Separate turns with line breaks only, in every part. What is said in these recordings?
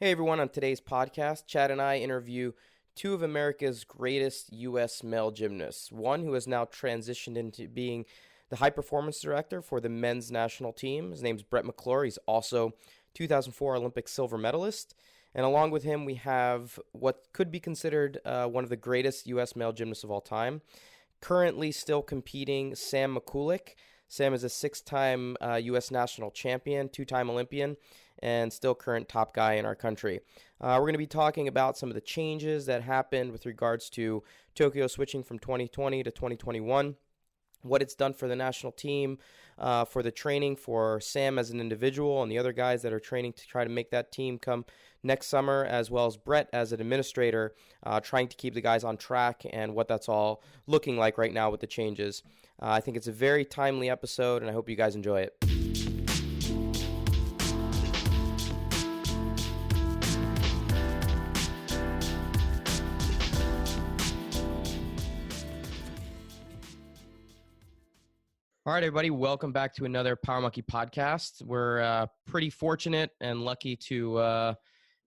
Hey everyone, on today's podcast, Chad and I interview two of America's greatest U.S. male gymnasts. One who has now transitioned into being the high performance director for the men's national team. His name's Brett McClure. He's also 2004 Olympic silver medalist. And along with him, we have what could be considered one of the greatest U.S. male gymnasts of all time. Currently still competing, Sam Mikulak. Sam is a six-time U.S. national champion, two-time Olympian, and still current top guy in our country. We're going to be talking about some of the changes that happened with regards to Tokyo switching from 2020 to 2021, what it's done for the national team, for the training for Sam as an individual and the other guys that are training to try to make that team come next summer, as well as Brett as an administrator, trying to keep the guys on track and what that's all looking like right now with the changes. I think it's a very timely episode, and I hope you guys enjoy it. All right, everybody, welcome back to another Power Monkey podcast. We're pretty fortunate and lucky to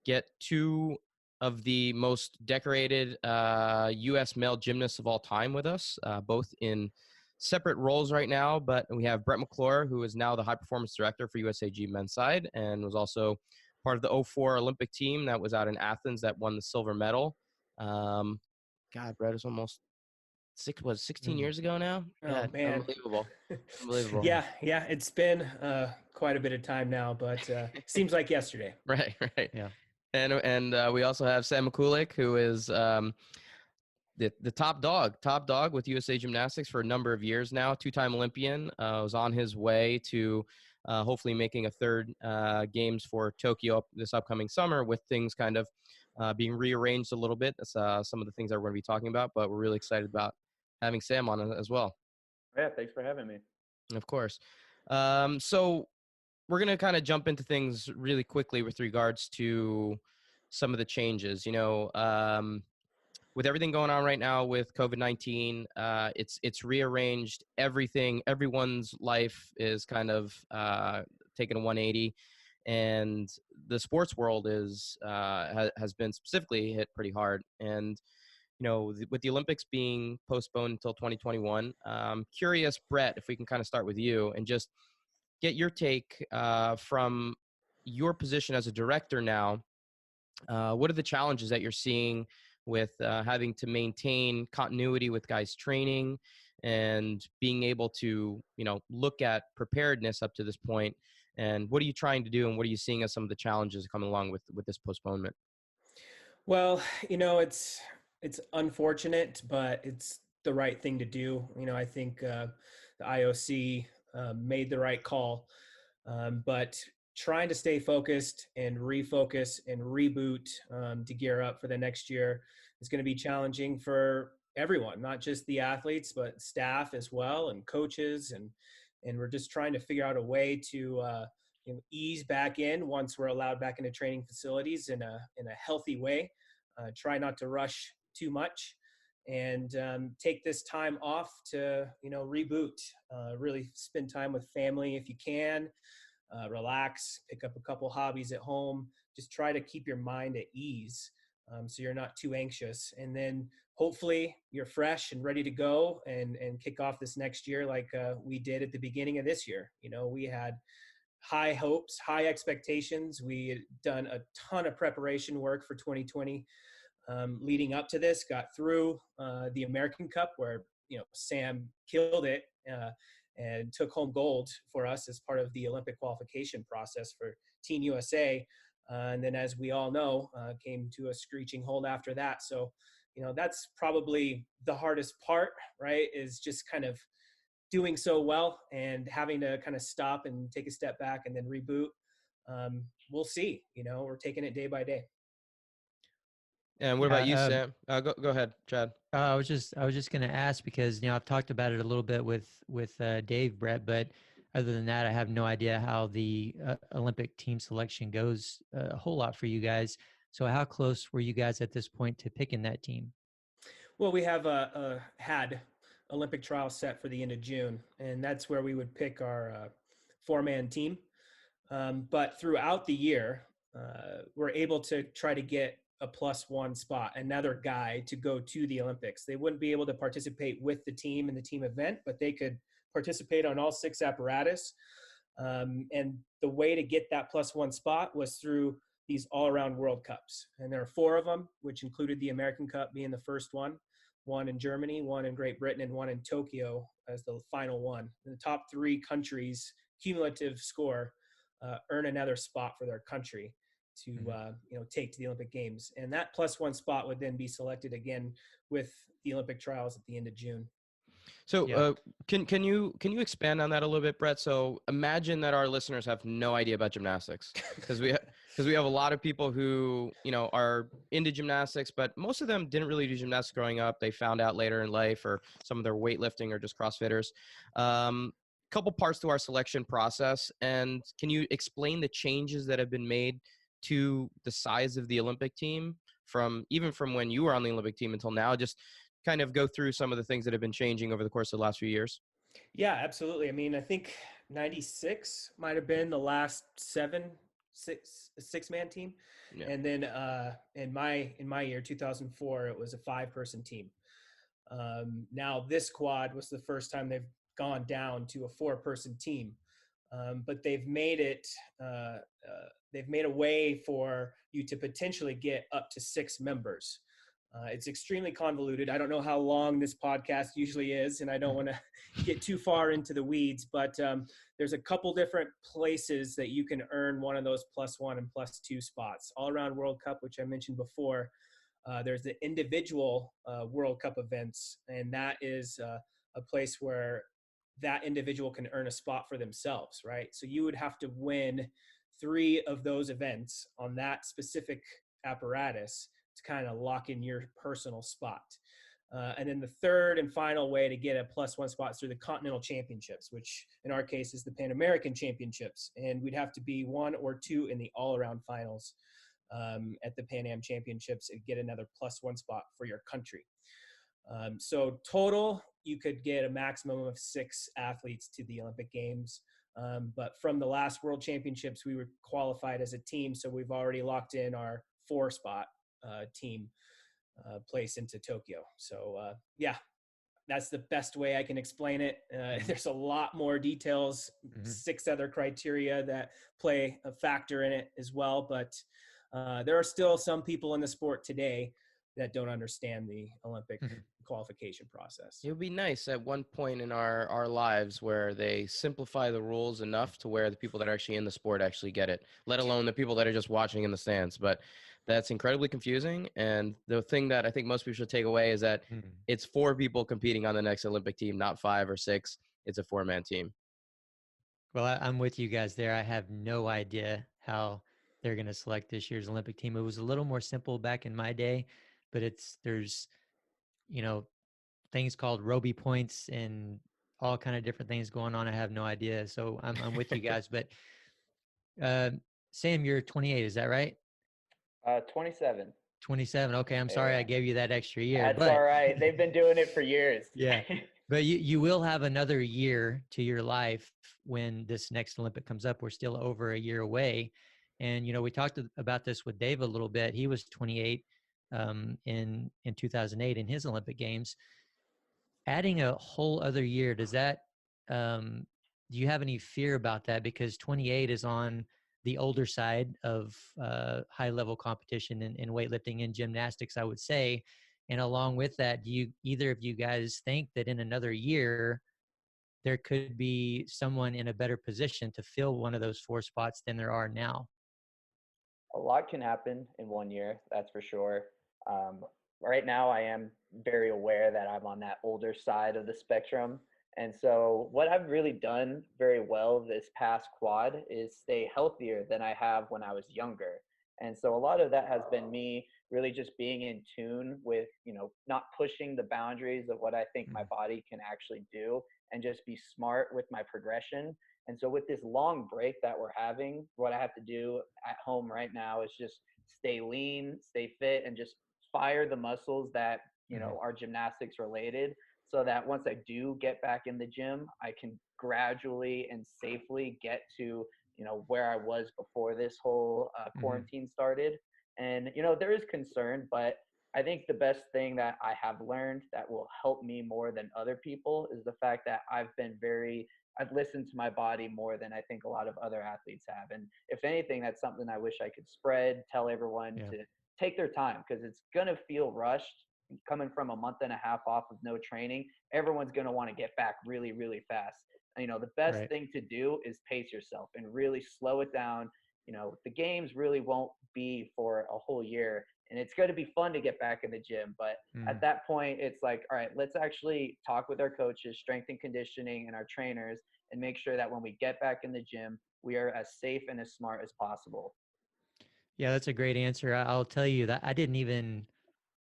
get two of the most decorated U.S. male gymnasts of all time with us, both in separate roles right now. But we have Brett McClure, who is now the high performance director for USA G men's side and was also part of the '04 Olympic team that was out in Athens that won the silver medal. Brett is almost 16 years ago now?
Oh, man.
Unbelievable.
Yeah, it's been quite a bit of time now, but seems like yesterday.
Right.
Yeah.
And we also have Sam Mikulak, who is the top dog with USA Gymnastics for a number of years now, two-time Olympian. Was on his way to hopefully making a third games for Tokyo this upcoming summer, with things kind of being rearranged a little bit. That's some of the things that we're going to be talking about, but we're really excited about having Sam on as well.
Yeah, thanks for having me.
Of course. So we're going to kind of jump into things really quickly with regards to some of the changes. With everything going on right now with COVID-19, it's rearranged everything. Everyone's life is kind of taken a 180, and the sports world has been specifically hit pretty hard. And with the Olympics being postponed until 2021, curious, Brett, if we can kind of start with you and just get your take from your position as a director now. What are the challenges that you're seeing with having to maintain continuity with guys training and being able to, look at preparedness up to this point? And what are you trying to do, and what are you seeing as some of the challenges coming along with this postponement?
Well, it's unfortunate, but it's the right thing to do. I think the IOC made the right call, but trying to stay focused and refocus and reboot to gear up for the next year is going to be challenging for everyone, not just the athletes, but staff as well, and coaches. And we're just trying to figure out a way to ease back in once we're allowed back into training facilities in a healthy way. Try not to rush too much, and take this time off to reboot, really spend time with family if you can, relax, pick up a couple hobbies at home, just try to keep your mind at ease, so you're not too anxious, and then hopefully you're fresh and ready to go and kick off this next year like we did at the beginning of this year. We had high hopes, high expectations. We had done a ton of preparation work for 2020 leading up to this, got through the American Cup where Sam killed it and took home gold for us as part of the Olympic qualification process for Team USA, and then, as we all know, came to a screeching halt after that. So that's probably the hardest part, right, is just kind of doing so well and having to kind of stop and take a step back and then reboot. We'll see. We're taking it day by day.
And what about you, Sam? Go ahead, Chad.
I was just going to ask because I've talked about it a little bit with Dave, Brett, but other than that, I have no idea how the Olympic team selection goes a whole lot for you guys. So how close were you guys at this point to picking that team?
Well, we have had Olympic trials set for the end of June, and that's where we would pick our 4-man team. But throughout the year, were able to try to get a +1 spot, another guy to go to the Olympics. They wouldn't be able to participate with the team in the team event, but they could participate on all 6 apparatus. And the way to get that +1 spot was through these all-around World Cups. And there are 4 of them, which included the American Cup being the first one in Germany, one in Great Britain, and one in Tokyo as the final one. And the top 3 countries, cumulative score, earn another spot for their country to take to the Olympic Games. And that +1 spot would then be selected again with the Olympic trials at the end of June.
So can you expand on that a little bit, Brett? So imagine that our listeners have no idea about gymnastics, because we have a lot of people who are into gymnastics, but most of them didn't really do gymnastics growing up. They found out later in life, or some of their weightlifting or just CrossFitters. Couple parts to our selection process, and can you explain the changes that have been made to the size of the Olympic team from when you were on the Olympic team until now? Just kind of go through some of the things that have been changing over the course of the last few years.
Yeah, absolutely. I mean, I think 96 might have been the last six-man team. Yeah. And then in my year, 2004, it was a 5-person team. Now this quad was the first time they've gone down to a 4-person team. But they've made it, they've made a way for you to potentially get up to 6 members. It's extremely convoluted. I don't know how long this podcast usually is, and I don't want to get too far into the weeds, but there's a couple different places that you can earn one of those +1 and +2 spots. All around World Cup, which I mentioned before, there's the individual World Cup events, and that is a place where that individual can earn a spot for themselves, right? So you would have to win 3 of those events on that specific apparatus to kind of lock in your personal spot. And then the third and final way to get a +1 spot is through the Continental Championships, which in our case is the Pan American Championships. And we'd have to be 1 or 2 in the all-around finals at the Pan Am Championships and get another +1 spot for your country. So total, you could get a maximum of 6 athletes to the Olympic Games. But from the last World Championships, we were qualified as a team. So we've already locked in our 4-spot team place into Tokyo. So that's the best way I can explain it. There's a lot more details, 6 other criteria that play a factor in it as well. But there are still some people in the sport today that don't understand the Olympic qualification process.
It would be nice at one point in our lives where they simplify the rules enough to where the people that are actually in the sport actually get it, let alone the people that are just watching in the stands. But that's incredibly confusing. And the thing that I think most people should take away is that it's 4 people competing on the next Olympic team, not 5 or 6. It's a 4-man team.
Well, I'm with you guys there. I have no idea how they're going to select this year's Olympic team. It was a little more simple back in my day, but there's things called Roby points and all kind of different things going on. I have no idea. So I'm with you guys. But Sam, you're 28, is that right?
27.
27. Okay, I'm sorry I gave you that extra year.
That's all right. They've been doing it for years.
Yeah. But you will have another year to your life when this next Olympic comes up. We're still over a year away. And, we talked about this with Dave a little bit. He was 28 in 2008 in his Olympic Games. Adding a whole other year, does that do you have any fear about that? Because 28 is on the older side of high-level competition in weightlifting and gymnastics, I would say. And along with that, do either of you guys think that in another year, there could be someone in a better position to fill one of those 4 spots than there are now?
A lot can happen in 1 year, that's for sure. Right now, I am very aware that I'm on that older side of the spectrum. And so what I've really done very well this past quad is stay healthier than I have when I was younger. And so a lot of that has been me really just being in tune with, not pushing the boundaries of what I think my body can actually do, and just be smart with my progression. And so with this long break that we're having, what I have to do at home right now is just stay lean, stay fit, and just fire the muscles that, are gymnastics related, so that once I do get back in the gym, I can gradually and safely get to, where I was before this whole quarantine started. And, there is concern, but I think the best thing that I have learned that will help me more than other people is the fact that I've listened to my body more than I think a lot of other athletes have. And if anything, that's something I wish I could tell everyone
Yeah.
to take their time, because it's going to feel rushed coming from a month and a half off of no training. Everyone's going to want to get back really, really fast. The best
Right.
thing to do is pace yourself and really slow it down. The games really won't be for a whole year, and it's going to be fun to get back in the gym. But at that point, it's like, all right, let's actually talk with our coaches, strength and conditioning, and our trainers, and make sure that when we get back in the gym, we are as safe and as smart as possible.
Yeah, that's a great answer. I'll tell you that I didn't even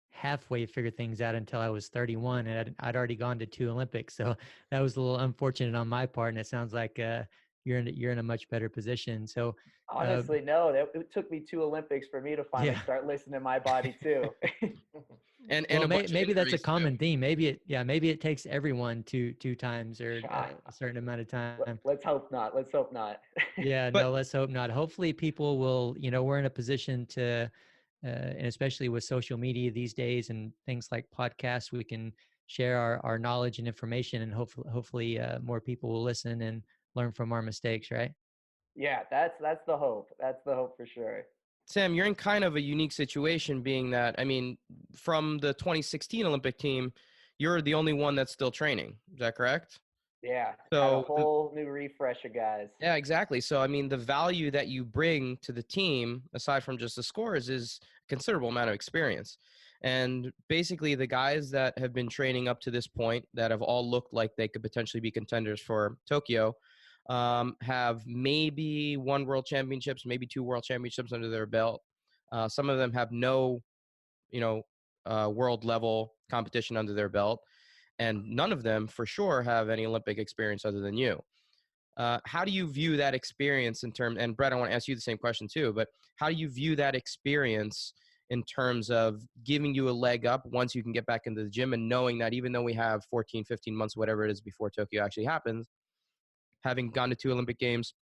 halfway figure things out until I was 31, and I'd already gone to 2 Olympics. So that was a little unfortunate on my part. And it sounds like you're in a much better position. So
honestly, no, it took me 2 Olympics for me to finally start listening to my body too.
and
well,
a bunch
maybe
of
that's a
injuries
common
too.
theme. Maybe it takes everyone two times or a certain amount of time.
Let's hope not. Let's hope not.
Yeah,
But
no, let's hope not. Hopefully people will, we're in a position to, and especially with social media these days and things like podcasts, we can share our knowledge and information, and hopefully more people will listen and learn from our mistakes, right?
Yeah, that's the hope. That's the hope for sure.
Sam, you're in kind of a unique situation, being that, I mean, from the 2016 Olympic team, you're the only one that's still training. Is that correct?
Yeah, got a
So,
whole new refresh of guys.
yeah, exactly. So, I mean, the value that you bring to the team, aside from just the scores, is a considerable amount of experience. And basically, the guys that have been training up to this point that have all looked like they could potentially be contenders for Tokyo have maybe 1 world championships, maybe 2 world championships under their belt. Some of them have no, world level competition under their belt. And none of them for sure have any Olympic experience other than you. How do you view that experience in terms, and Brett, I want to ask you the same question too, but how do you view that experience in terms of giving you a leg up once you can get back into the gym, and knowing that even though we have 14, 15 months, whatever it is before Tokyo actually happens, having gone to 2 Olympic Games,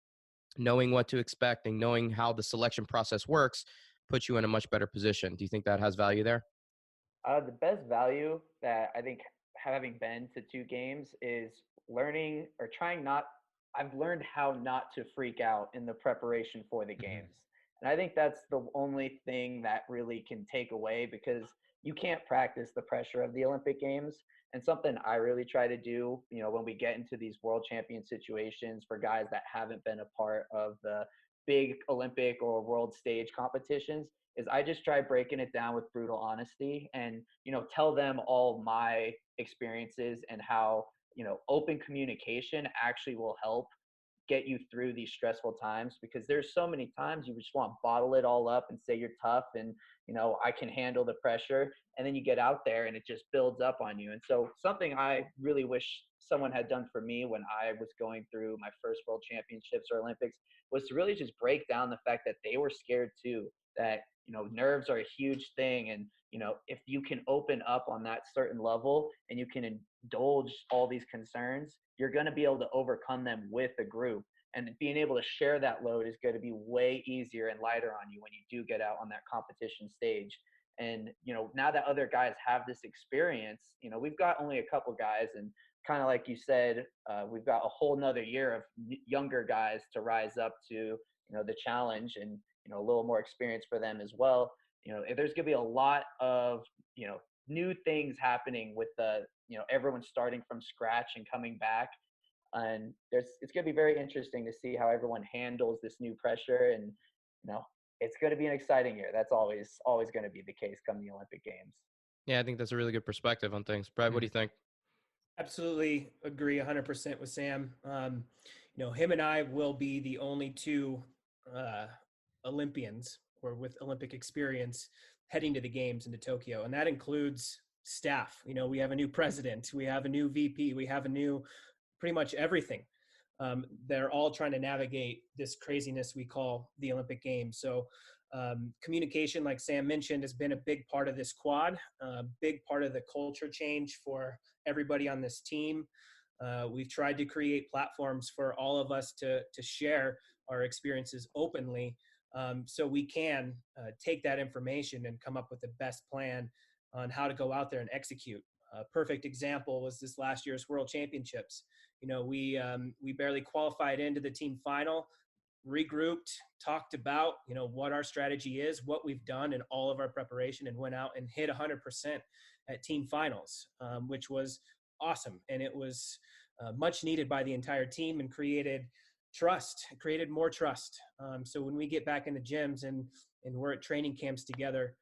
knowing what to expect and knowing how the selection process works puts you in a much better position? Do you think that has value there?
The best value that I think, having been to 2 games, is learning or trying not. I've learned how not to freak out in the preparation for the games. And I think that's the only thing that really can take away, because you can't practice the pressure of the Olympic Games. And something I really try to do, when we get into these world champion situations for guys that haven't been a part of the big Olympic or world stage competitions, is I just try breaking it down with brutal honesty and, tell them all my experiences and how, open communication actually will help get you through these stressful times, because there's so many times you just want to bottle it all up and say you're tough and I can handle the pressure, and then you get out there and it just builds up on you. And so something I really wish someone had done for me when I was going through my first world championships or Olympics was to really just break down the fact that they were scared too, that nerves are a huge thing, and if you can open up on that certain level and you can indulge all these concerns, you're going to be able to overcome them with a group. And being able to share that load is going to be way easier and lighter on you when you do get out on that competition stage. And, now that other guys have this experience, we've got only a couple guys, and kind of like you said, we've got a whole nother year of younger guys to rise up to, the challenge, and, a little more experience for them as well. There's going to be a lot of, new things happening with everyone starting from scratch and coming back. And it's going to be very interesting to see how everyone handles this new pressure. And, it's going to be an exciting year. That's always going to be the case come the Olympic Games.
Yeah, I think that's a really good perspective on things. Brad, what do you think?
Absolutely agree 100% with Sam. Him and I will be the only 2 Olympians or with Olympic experience heading to the games into Tokyo. And that includes staff. We have a new president, we have a new VP, we have a new pretty much everything. They're all trying to navigate this craziness we call the Olympic Games. So communication, like Sam mentioned, has been a big part of this quad, big part of the culture change for everybody on this team. We've tried to create platforms for all of us to share our experiences openly, so we can take that information and come up with the best plan on how to go out there and execute. A perfect example was this last year's World Championships. We barely qualified into the team final, regrouped, talked about what our strategy is, what we've done in all of our preparation, and went out and hit 100% at team finals, which was awesome. And it was much needed by the entire team, and created more trust. So when we get back in the gyms and we're at training camps together,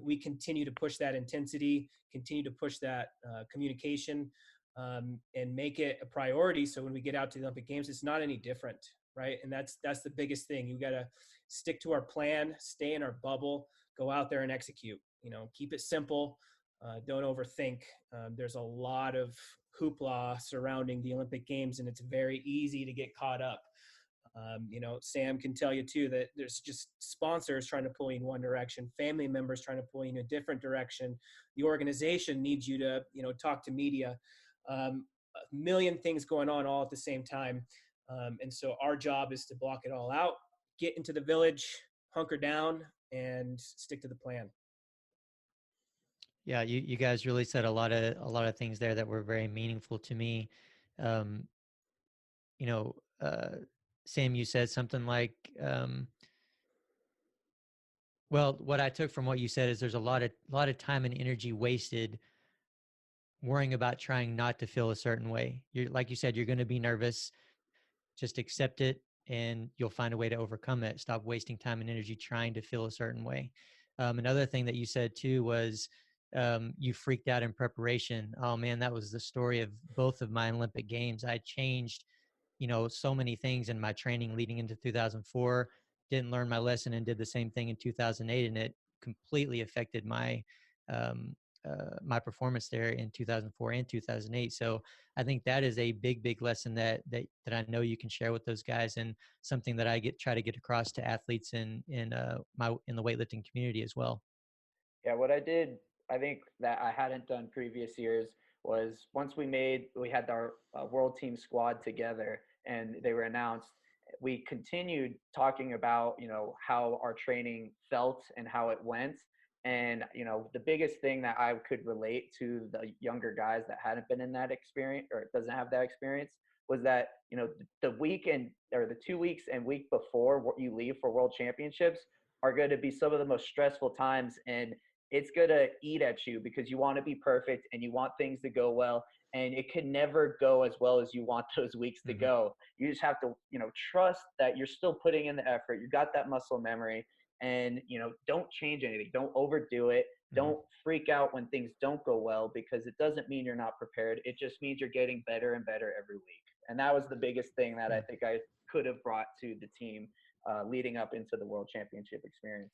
we continue to push that intensity, continue to push that communication, and make it a priority. So when we get out to the Olympic Games, it's not any different, right? And that's the biggest thing. You got to stick to our plan, stay in our bubble, go out there and execute. Keep it simple. Don't overthink. There's a lot of hoopla surrounding the Olympic Games, and it's very easy to get caught up. Sam can tell you too that there's just sponsors trying to pull you in one direction, family members trying to pull you in a different direction. The organization needs you to, talk to media. A million things going on all at the same time. And so our job is to block it all out, get into the village, hunker down, and stick to the plan.
Yeah, you guys really said a lot of things there that were very meaningful to me. You know, Sam, you said something like, well, what I took from what you said is there's a lot of time and energy wasted worrying about trying not to feel a certain way. Like you said, you're going to be nervous. Just accept it, and you'll find a way to overcome it. Stop wasting time and energy trying to feel a certain way. Another thing that you said too was you freaked out in preparation. Oh man, that was the story of both of my Olympic Games. I changed, so many things in my training leading into 2004. Didn't learn my lesson and did the same thing in 2008, and it completely affected my my performance there in 2004 and 2008. So I think that is a big lesson that I know you can share with those guys, and something that I try to get across to athletes in the weightlifting community as well.
Yeah, what I think that I hadn't done previous years was once we had our world team squad together and they were announced, we continued talking about, how our training felt and how it went. And, the biggest thing that I could relate to the younger guys that hadn't been in that experience or doesn't have that experience was that, the weekend or the 2 weeks and week before you leave for world championships are going to be some of the most stressful times. And it's going to eat at you because you want to be perfect and you want things to go well. And it can never go as well as you want those weeks to go. You just have to, trust that you're still putting in the effort. You got that muscle memory, and, don't change anything. Don't overdo it. Don't freak out when things don't go well, because it doesn't mean you're not prepared. It just means you're getting better and better every week. And that was the biggest thing that I think I could have brought to the team leading up into the World Championship experience.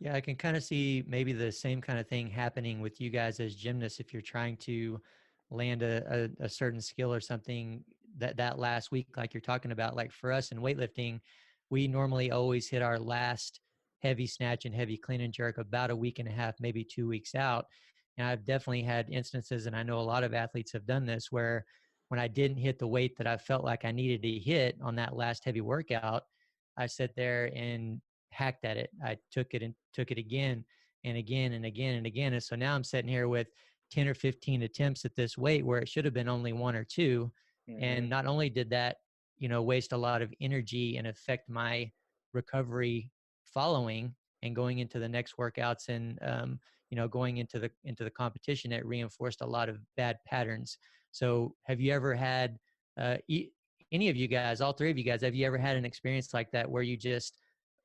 Yeah, I can kind of see maybe the same kind of thing happening with you guys as gymnasts if you're trying to land a certain skill or something that last week, like you're talking about. Like for us in weightlifting, we normally always hit our last heavy snatch and heavy clean and jerk about a week and a half, maybe 2 weeks out. And I've definitely had instances, and I know a lot of athletes have done this, where when I didn't hit the weight that I felt like I needed to hit on that last heavy workout, I sat there and hacked at it. I took it again and again and again and again. And so now I'm sitting here with 10 or 15 attempts at this weight where it should have been only one or two. And not only did that, waste a lot of energy and affect my recovery following and going into the next workouts and, going into the competition, it reinforced a lot of bad patterns. So have you ever had, any of you guys, all three of you guys, have you ever had an experience like that where you just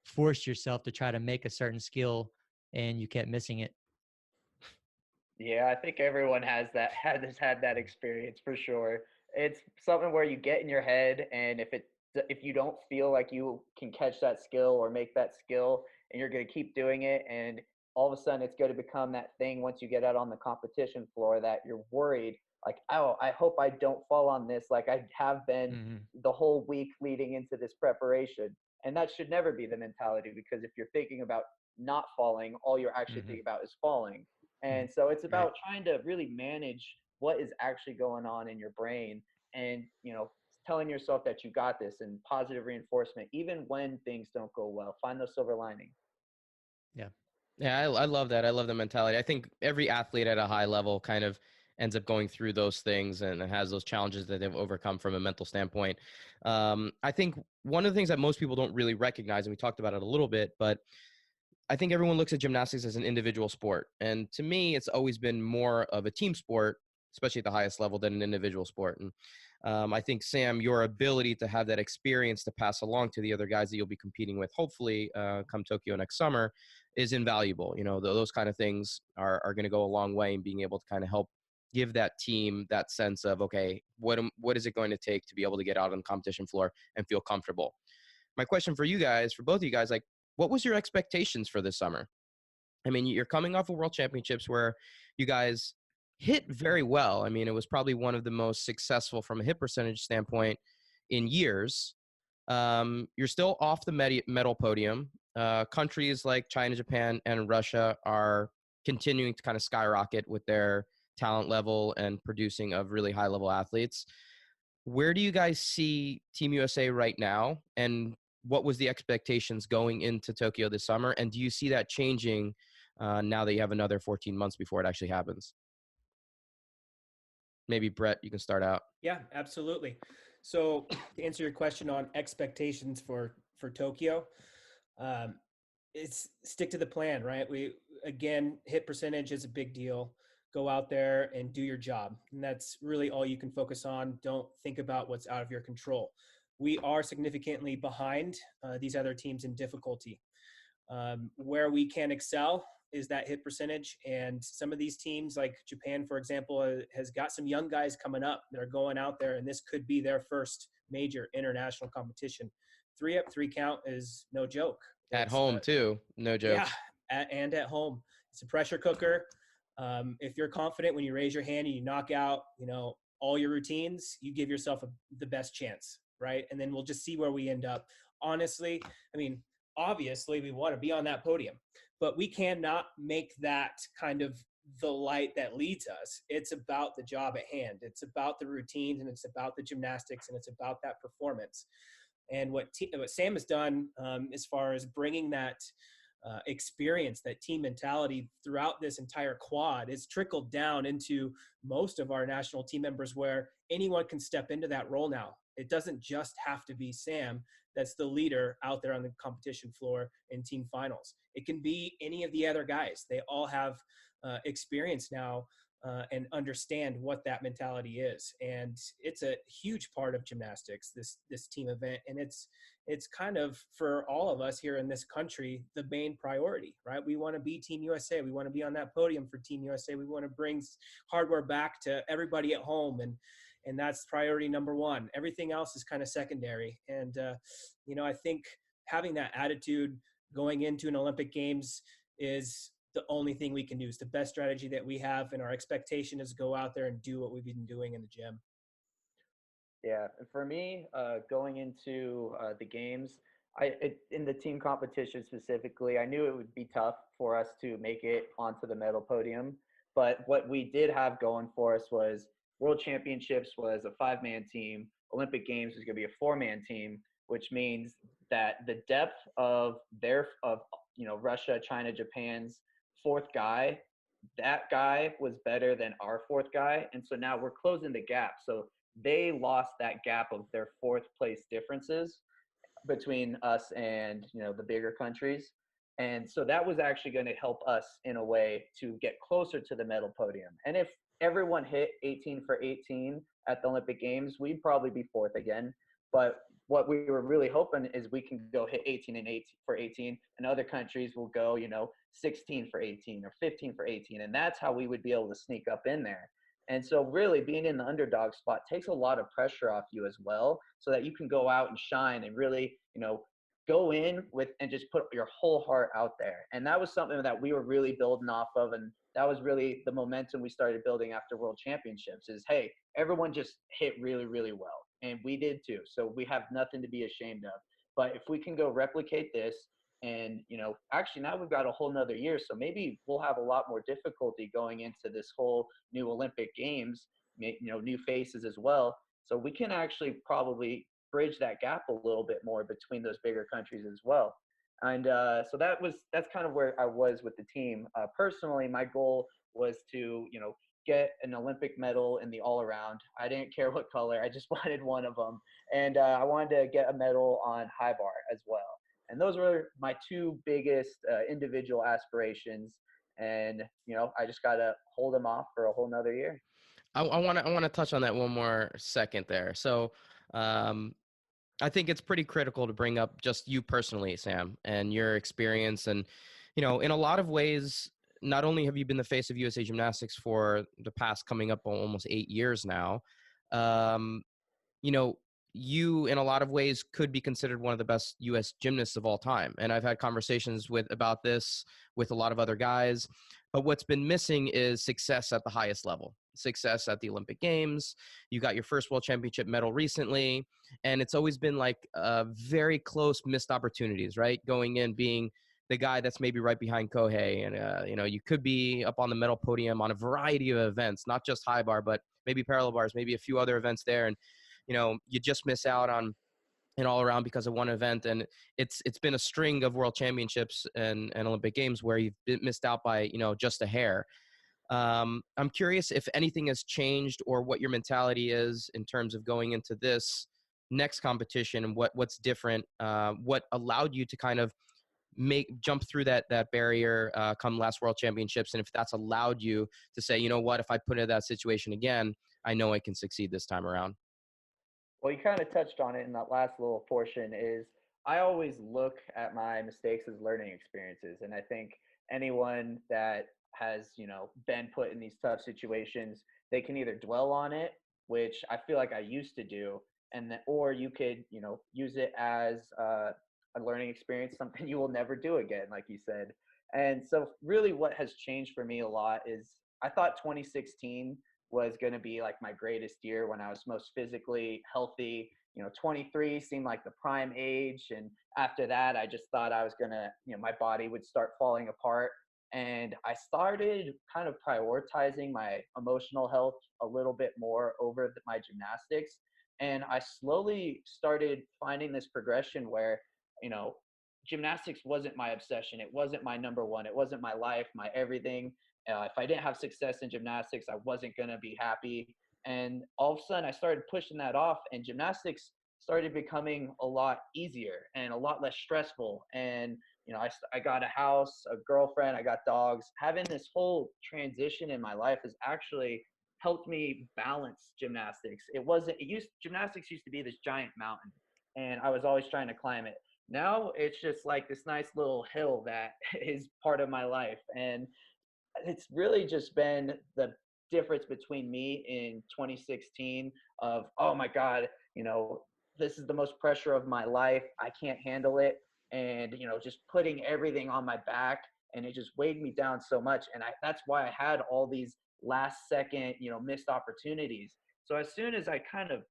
forced yourself to try to make a certain skill and you kept missing it?
Yeah, I think everyone has had that experience for sure. It's something where you get in your head, and if you don't feel like you can catch that skill or make that skill, and you're going to keep doing it, and all of a sudden it's going to become that thing once you get out on the competition floor that you're worried, like, oh, I hope I don't fall on this, like I have been the whole week leading into this preparation. And that should never be the mentality, because if you're thinking about not falling, all you're actually thinking about is falling. And so it's about trying to really manage what is actually going on in your brain, and, telling yourself that you got this and positive reinforcement, even when things don't go well. Find the silver lining.
Yeah. Yeah, I love that. I love the mentality. I think every athlete at a high level kind of ends up going through those things and has those challenges that they've overcome from a mental standpoint. I think one of the things that most people don't really recognize, and we talked about it a little bit, but I think everyone looks at gymnastics as an individual sport. And to me, it's always been more of a team sport, especially at the highest level, than an individual sport. And I think, Sam, your ability to have that experience to pass along to the other guys that you'll be competing with, hopefully come Tokyo next summer, is invaluable. You know, those kind of things are going to go a long way in being able to kind of help give that team that sense of, okay, what is it going to take to be able to get out on the competition floor and feel comfortable? My question for you guys, for both of you guys, like, what was your expectations for this summer? I mean, you're coming off of World Championships where you guys hit very well. I mean, it was probably one of the most successful from a hit percentage standpoint in years. You're still off the medal podium. Countries like China, Japan, and Russia are continuing to kind of skyrocket with their talent level and producing of really high level athletes. Where do you guys see Team USA right now? And what was the expectations going into Tokyo this summer? And do you see that changing now that you have another 14 months before it actually happens? Maybe Brett, you can start out.
Yeah, absolutely. So to answer your question on expectations for Tokyo, it's stick to the plan, right? Again, hit percentage is a big deal. Go out there and do your job. And that's really all you can focus on. Don't think about what's out of your control. We are significantly behind these other teams in difficulty. Where we can excel is that hit percentage. And some of these teams, like Japan, for example, has got some young guys coming up that are going out there, and this could be their first major international competition. 3 up, 3 count is no joke.
At home, too. No joke.
Yeah, and at home. It's a pressure cooker. If you're confident when you raise your hand and you knock out, all your routines, you give yourself the best chance, right? And then we'll just see where we end up. Honestly, I mean, obviously we want to be on that podium, but we cannot make that kind of the light that leads us. It's about the job at hand. It's about the routines, and it's about the gymnastics, and it's about that performance. And what Sam has done as far as bringing that experience, that team mentality throughout this entire quad, is trickled down into most of our national team members, where anyone can step into that role now. It doesn't just have to be Sam that's the leader out there on the competition floor in team finals. It can be any of the other guys. They all have experience now and understand what that mentality is. And it's a huge part of gymnastics, this team event. And it's kind of, for all of us here in this country, the main priority, right? We want to be Team USA. We want to be on that podium for Team USA. We want to bring hardware back to everybody at home. And that's priority number one. Everything else is kind of secondary. And, I think having that attitude going into an Olympic Games is the only thing we can do. It's the best strategy that we have. And our expectation is go out there and do what we've been doing in the gym.
Yeah, and for me, going into the games, in the team competition specifically, I knew it would be tough for us to make it onto the medal podium. But what we did have going for us was World Championships was a 5-man team. Olympic Games was going to be a 4-man team, which means that the depth of Russia, China, Japan's fourth guy, that guy was better than our fourth guy. And so now we're closing the gap. So they lost that gap of their fourth place differences between us and, the bigger countries. And so that was actually going to help us in a way to get closer to the medal podium. And if everyone hit 18 for 18 at the Olympic Games, we'd probably be fourth again. But what we were really hoping is we can go hit 18 for 18, and other countries will go, 16 for 18 or 15 for 18. And that's how we would be able to sneak up in there. And so really being in the underdog spot takes a lot of pressure off you as well, so that you can go out and shine and really, go in with and just put your whole heart out there. And that was something that we were really building off of. And that was really the momentum we started building after World Championships is, hey, everyone just hit really, really well. And we did too. So we have nothing to be ashamed of. But if we can go replicate this, and, actually now we've got a whole nother year. So maybe we'll have a lot more difficulty going into this whole new Olympic Games, new faces as well. So we can actually probably bridge that gap a little bit more between those bigger countries as well. And so that's kind of where I was with the team. Personally, my goal was to, get an Olympic medal in the all around. I didn't care what color, I just wanted one of them. And I wanted to get a medal on high bar as well. And those were my two biggest individual aspirations. And, I just got to hold them off for a whole nother year.
I want to touch on that one more second there. So, I think it's pretty critical to bring up just you personally, Sam, and your experience. And, in a lot of ways, not only have you been the face of USA Gymnastics for the past coming up on almost 8 years now, um, you know, you in a lot of ways could be considered one of the best US gymnasts of all time. And I've had conversations about this with a lot of other guys. But what's been missing is success at the highest level, success at the Olympic Games. You got your first world championship medal recently. And it's always been like very close missed opportunities, right? Going in, being the guy that's maybe right behind Kohei. And, you could be up on the medal podium on a variety of events, not just high bar, but maybe parallel bars, maybe a few other events there. And you just miss out on an all around because of one event. And it's been a string of world championships and Olympic Games where you've been missed out by, just a hair. I'm curious if anything has changed or what your mentality is in terms of going into this next competition and what's different, what allowed you to kind of jump through that barrier come last world championships. And if that's allowed you to say, what, if I put in that situation again, I know I can succeed this time around.
Well, you kind of touched on it in that last little portion is I always look at my mistakes as learning experiences. And I think anyone that has, been put in these tough situations, they can either dwell on it, which I feel like I used to do, and then, or you could, use it as a learning experience, something you will never do again, like you said. And so really what has changed for me a lot is I thought 2016 was going to be like my greatest year when I was most physically healthy. 23 seemed like the prime age. And after that, I just thought I was going to, my body would start falling apart. And I started kind of prioritizing my emotional health a little bit more over my gymnastics. And I slowly started finding this progression where, you know, gymnastics wasn't my obsession. It wasn't my number one. It wasn't my life, my everything. If I didn't have success in gymnastics, I wasn't going to be happy. And all of a sudden, I started pushing that off, and gymnastics started becoming a lot easier and a lot less stressful. And, I got a house, a girlfriend, I got dogs. Having this whole transition in my life has actually helped me balance gymnastics. Gymnastics used to be this giant mountain, and I was always trying to climb it. Now it's just like this nice little hill that is part of my life. And it's really just been the difference between me in 2016 of, oh my God, this is the most pressure of my life. I can't handle it. And, just putting everything on my back, and it just weighed me down so much. And that's why I had all these last second, missed opportunities. So as soon as I kind of,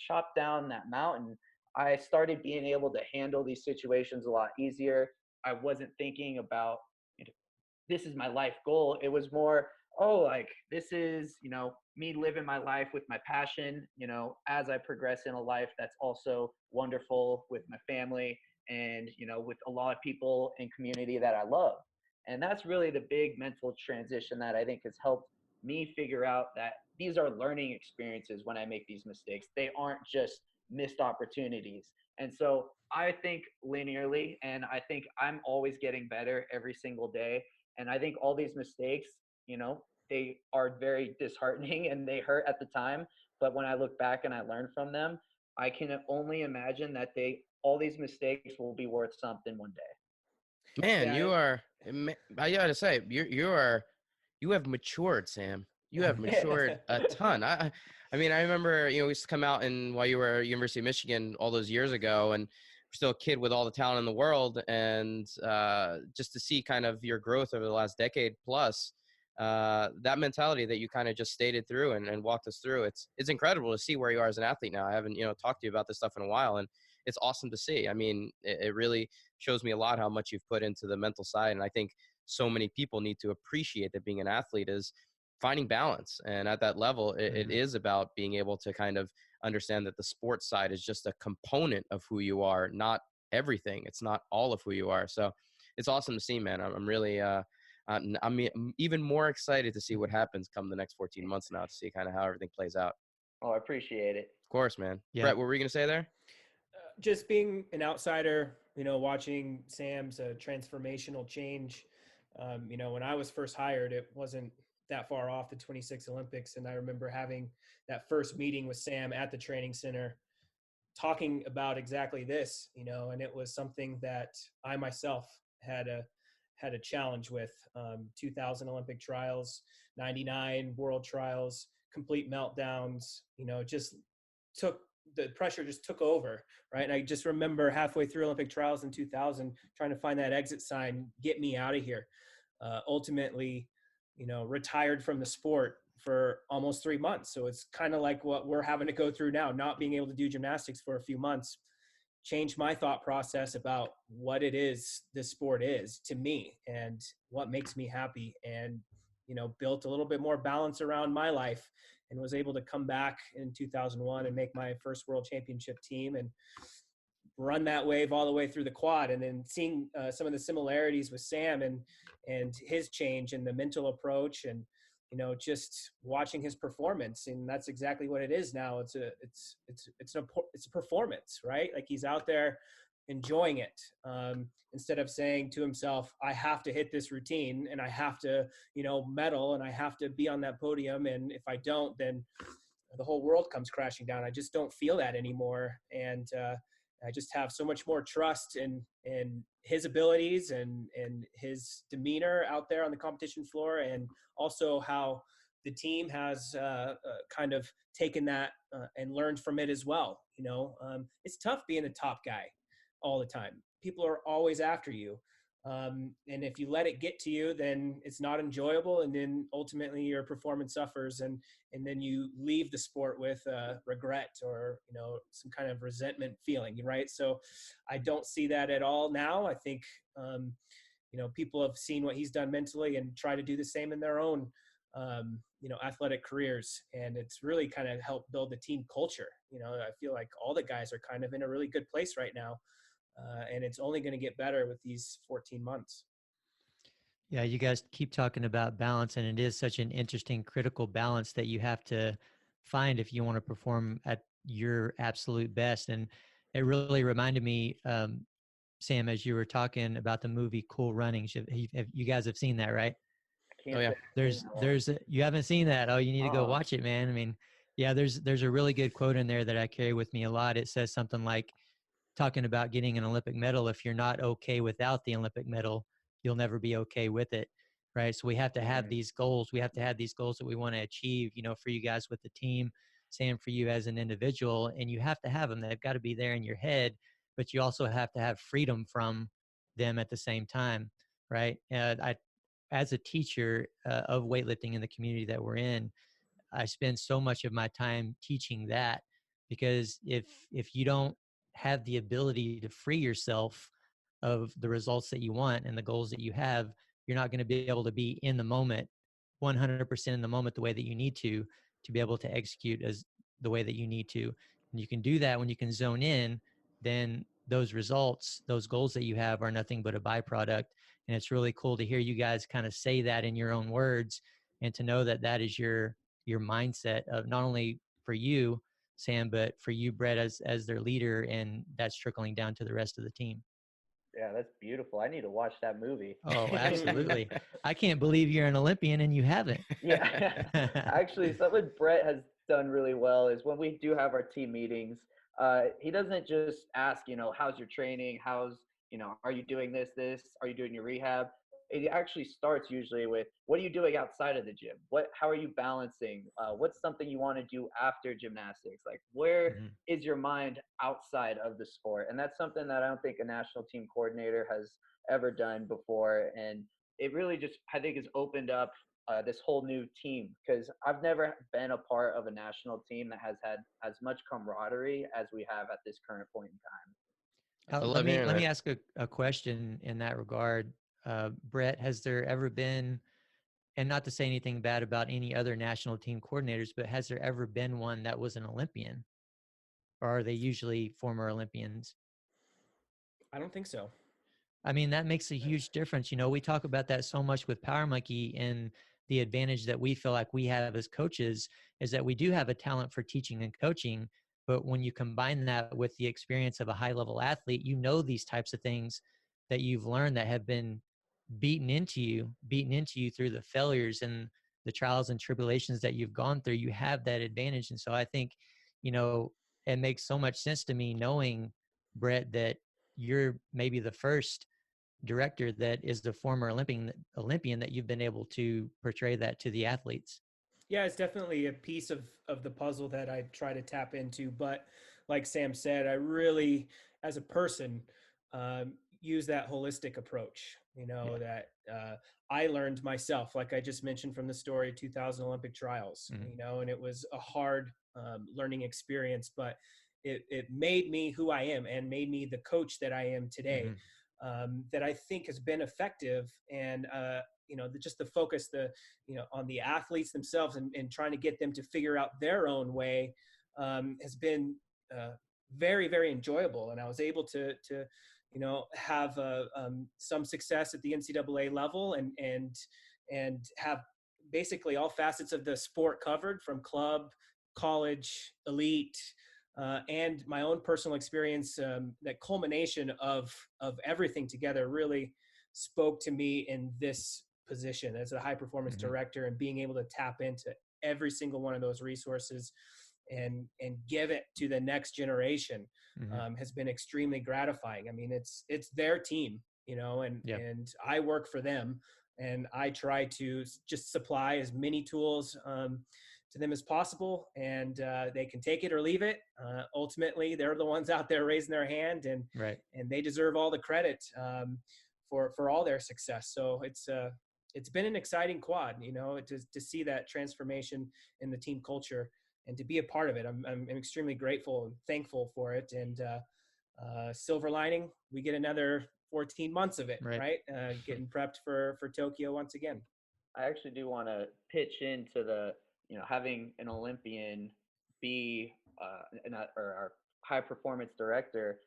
chopped down that mountain, I started being able to handle these situations a lot easier. I wasn't thinking about, this is my life goal. It was more, oh, like this is, me living my life with my passion, as I progress in a life that's also wonderful with my family and, with a lot of people in community that I love. And that's really the big mental transition that I think has helped me figure out that these are learning experiences when I make these mistakes. They aren't just missed opportunities. And so I think linearly, and I think I'm always getting better every single day. And I think all these mistakes, they are very disheartening and they hurt at the time. But when I look back and I learn from them, I can only imagine that all these mistakes will be worth something one day.
Man,
Yeah.
I gotta say, you have matured, Sam. You have matured a ton. I mean, I remember, we used to come out while you were at University of Michigan all those years ago, and you're still a kid with all the talent in the world. And just to see kind of your growth over the last decade plus, that mentality that you kind of just stated through and walked us through, it's incredible to see where you are as an athlete now. I haven't, talked to you about this stuff in a while, and it's awesome to see. I mean, it really shows me a lot how much you've put into the mental side. And I think so many people need to appreciate that being an athlete is finding balance. And at that level, it is about being able to kind of understand that the sports side is just a component of who you are, not everything. It's not all of who you are. So it's awesome to see, man. I'm really, I'm even more excited to see what happens come the next 14 months now, to see kind of how everything plays out.
Oh, I appreciate it.
Of course, man.
Yeah.
Brett, what were you going to say there?
Just being an outsider, watching Sam's transformational change. When I was first hired, it wasn't that far off the 26 Olympics. And I remember having that first meeting with Sam at the training center, talking about exactly this, and it was something that I myself had a challenge with. 2000 Olympic trials, 99 world trials, complete meltdowns, the pressure just took over, right? And I just remember halfway through Olympic trials in 2000, trying to find that exit sign, get me out of here. Ultimately, retired from the sport for almost 3 months. So it's kind of like what we're having to go through now, not being able to do gymnastics for a few months, changed my thought process about what it is this sport is to me and what makes me happy, and, built a little bit more balance around my life, and was able to come back in 2001 and make my first world championship team and run that wave all the way through the quad. And then seeing some of the similarities with Sam and his change and the mental approach, and just watching his performance. And that's exactly what it is now. It's a performance, right? Like, he's out there enjoying it, instead of saying to himself, I have to hit this routine and I have to, medal, and I have to be on that podium. And if I don't, then the whole world comes crashing down. I just don't feel that anymore. And I just have so much more trust in his abilities and his demeanor out there on the competition floor, and also how the team has kind of taken that and learned from it as well. It's tough being the top guy all the time. People are always after you. And if you let it get to you, then it's not enjoyable. And then ultimately your performance suffers, and then you leave the sport with regret or, some kind of resentment feeling, right? So I don't see that at all now. I think, people have seen what he's done mentally and try to do the same in their own, athletic careers. And it's really kind of helped build the team culture. I feel like all the guys are kind of in a really good place right now. And it's only going to get better with these 14 months.
Yeah, you guys keep talking about balance, and it is such an interesting, critical balance that you have to find if you want to perform at your absolute best. And it really reminded me, Sam, as you were talking about the movie Cool Runnings. You guys have seen that, right?
Oh, yeah.
You haven't seen that. Oh, you need to go watch it, man. I mean, yeah, there's a really good quote in there that I carry with me a lot. It says something like, talking about getting an Olympic medal, if you're not okay without the Olympic medal, you'll never be okay with it, right? So we have to have these goals. We have to have these goals that we want to achieve, for you guys with the team, Sam, for you as an individual, and you have to have them. They've got to be there in your head, but you also have to have freedom from them at the same time, right? As a teacher of weightlifting in the community that we're in, I spend so much of my time teaching that, because if you don't have the ability to free yourself of the results that you want and the goals that you have, you're not going to be able to be in the moment, 100% in the moment, the way that you need to be able to execute as the way that you need to. And you can do that when you can zone in, then those results, those goals that you have are nothing but a byproduct. And it's really cool to hear you guys kind of say that in your own words, and to know that that is your mindset of not only for you, Sam, but for you, Brett, as their leader, and that's trickling down to the rest of the team.
Yeah, that's beautiful. I need to watch that movie.
Oh, absolutely. I can't believe you're an Olympian and you haven't.
Yeah. Actually, something Brett has done really well is when we do have our team meetings, he doesn't just ask, how's your training? Are you doing this? Are you doing your rehab? It actually starts usually with, what are you doing outside of the gym? How are you balancing? What's something you want to do after gymnastics? Like, where is your mind outside of the sport? And that's something that I don't think a national team coordinator has ever done before. And it really just, I think, has opened up this whole new team, because I've never been a part of a national team that has had as much camaraderie as we have at this current point in time.
Let me ask a question in that regard. Brett, has there ever been and not to say anything bad about any other national team coordinators, but has there ever been one that was an Olympian, or are they usually former Olympians?
I don't think so.
I mean, that makes a huge difference. We talk about that so much with Power Monkey, and the advantage that we feel like we have as coaches is that we do have a talent for teaching and coaching. But when you combine that with the experience of a high level athlete, these types of things that you've learned that have been beaten into you through the failures and the trials and tribulations that you've gone through. You have that advantage. And so I think, it makes so much sense to me knowing, Brett, that you're maybe the first director that is the former Olympian that you've been able to portray that to the athletes.
Yeah, it's definitely a piece of the puzzle that I try to tap into. But like Sam said, I really, as a person, use that holistic approach, that I learned myself, like I just mentioned from the story, 2000 Olympic trials, and it was a hard learning experience, but it made me who I am and made me the coach that I am today. That I think has been effective, and just the focus on the athletes themselves and trying to get them to figure out their own way has been very, very enjoyable. And I was able to have some success at the NCAA level and have basically all facets of the sport covered, from club, college, elite, and my own personal experience. That culmination of everything together really spoke to me in this position as a high performance director, and being able to tap into every single one of those resources and give it to the next generation has been extremely gratifying. I mean, it's their team, and I work for them, and I try to just supply as many tools to them as possible, and they can take it or leave it. Ultimately, they're the ones out there raising their hand, and they deserve all the credit for all their success. So it's been an exciting quad, to see that transformation in the team culture and to be a part of it. I'm extremely grateful and thankful for it. And silver lining, we get another 14 months of it, right? Getting prepped for Tokyo once again.
I actually do want to pitch into the, having an Olympian be our high performance director.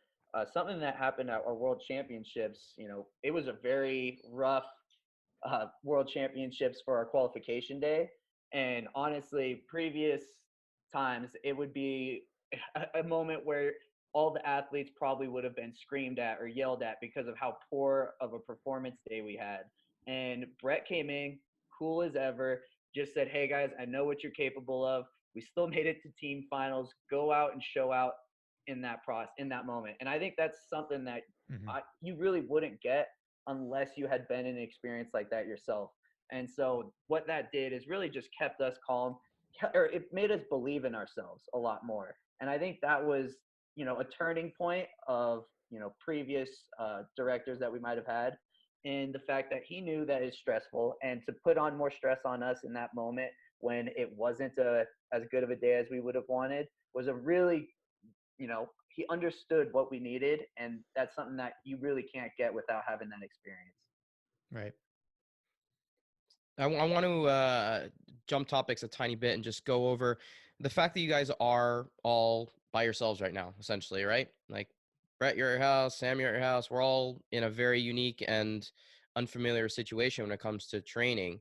Something that happened at our World Championships, it was a very rough World Championships for our qualification day. And honestly, previous times, it would be a moment where all the athletes probably would have been screamed at or yelled at because of how poor of a performance day we had. And Brett came in, cool as ever, just said, "Hey guys, I know what you're capable of. We still made it to team finals. Go out and show out in that moment." And I think that's something that you really wouldn't get unless you had been in an experience like that yourself. And so what that did is really just kept us calm, or it made us believe in ourselves a lot more. And I think that was, a turning point of, previous directors that we might have had, in the fact that he knew that it's stressful, and to put on more stress on us in that moment when it wasn't as good of a day as we would have wanted was a really, he understood what we needed. And that's something that you really can't get without having that experience.
Right.
I want to jump topics a tiny bit and just go over the fact that you guys are all by yourselves right now, essentially, right? Like, Brett, you're at your house, Sam, you're at your house. We're all in a very unique and unfamiliar situation when it comes to training.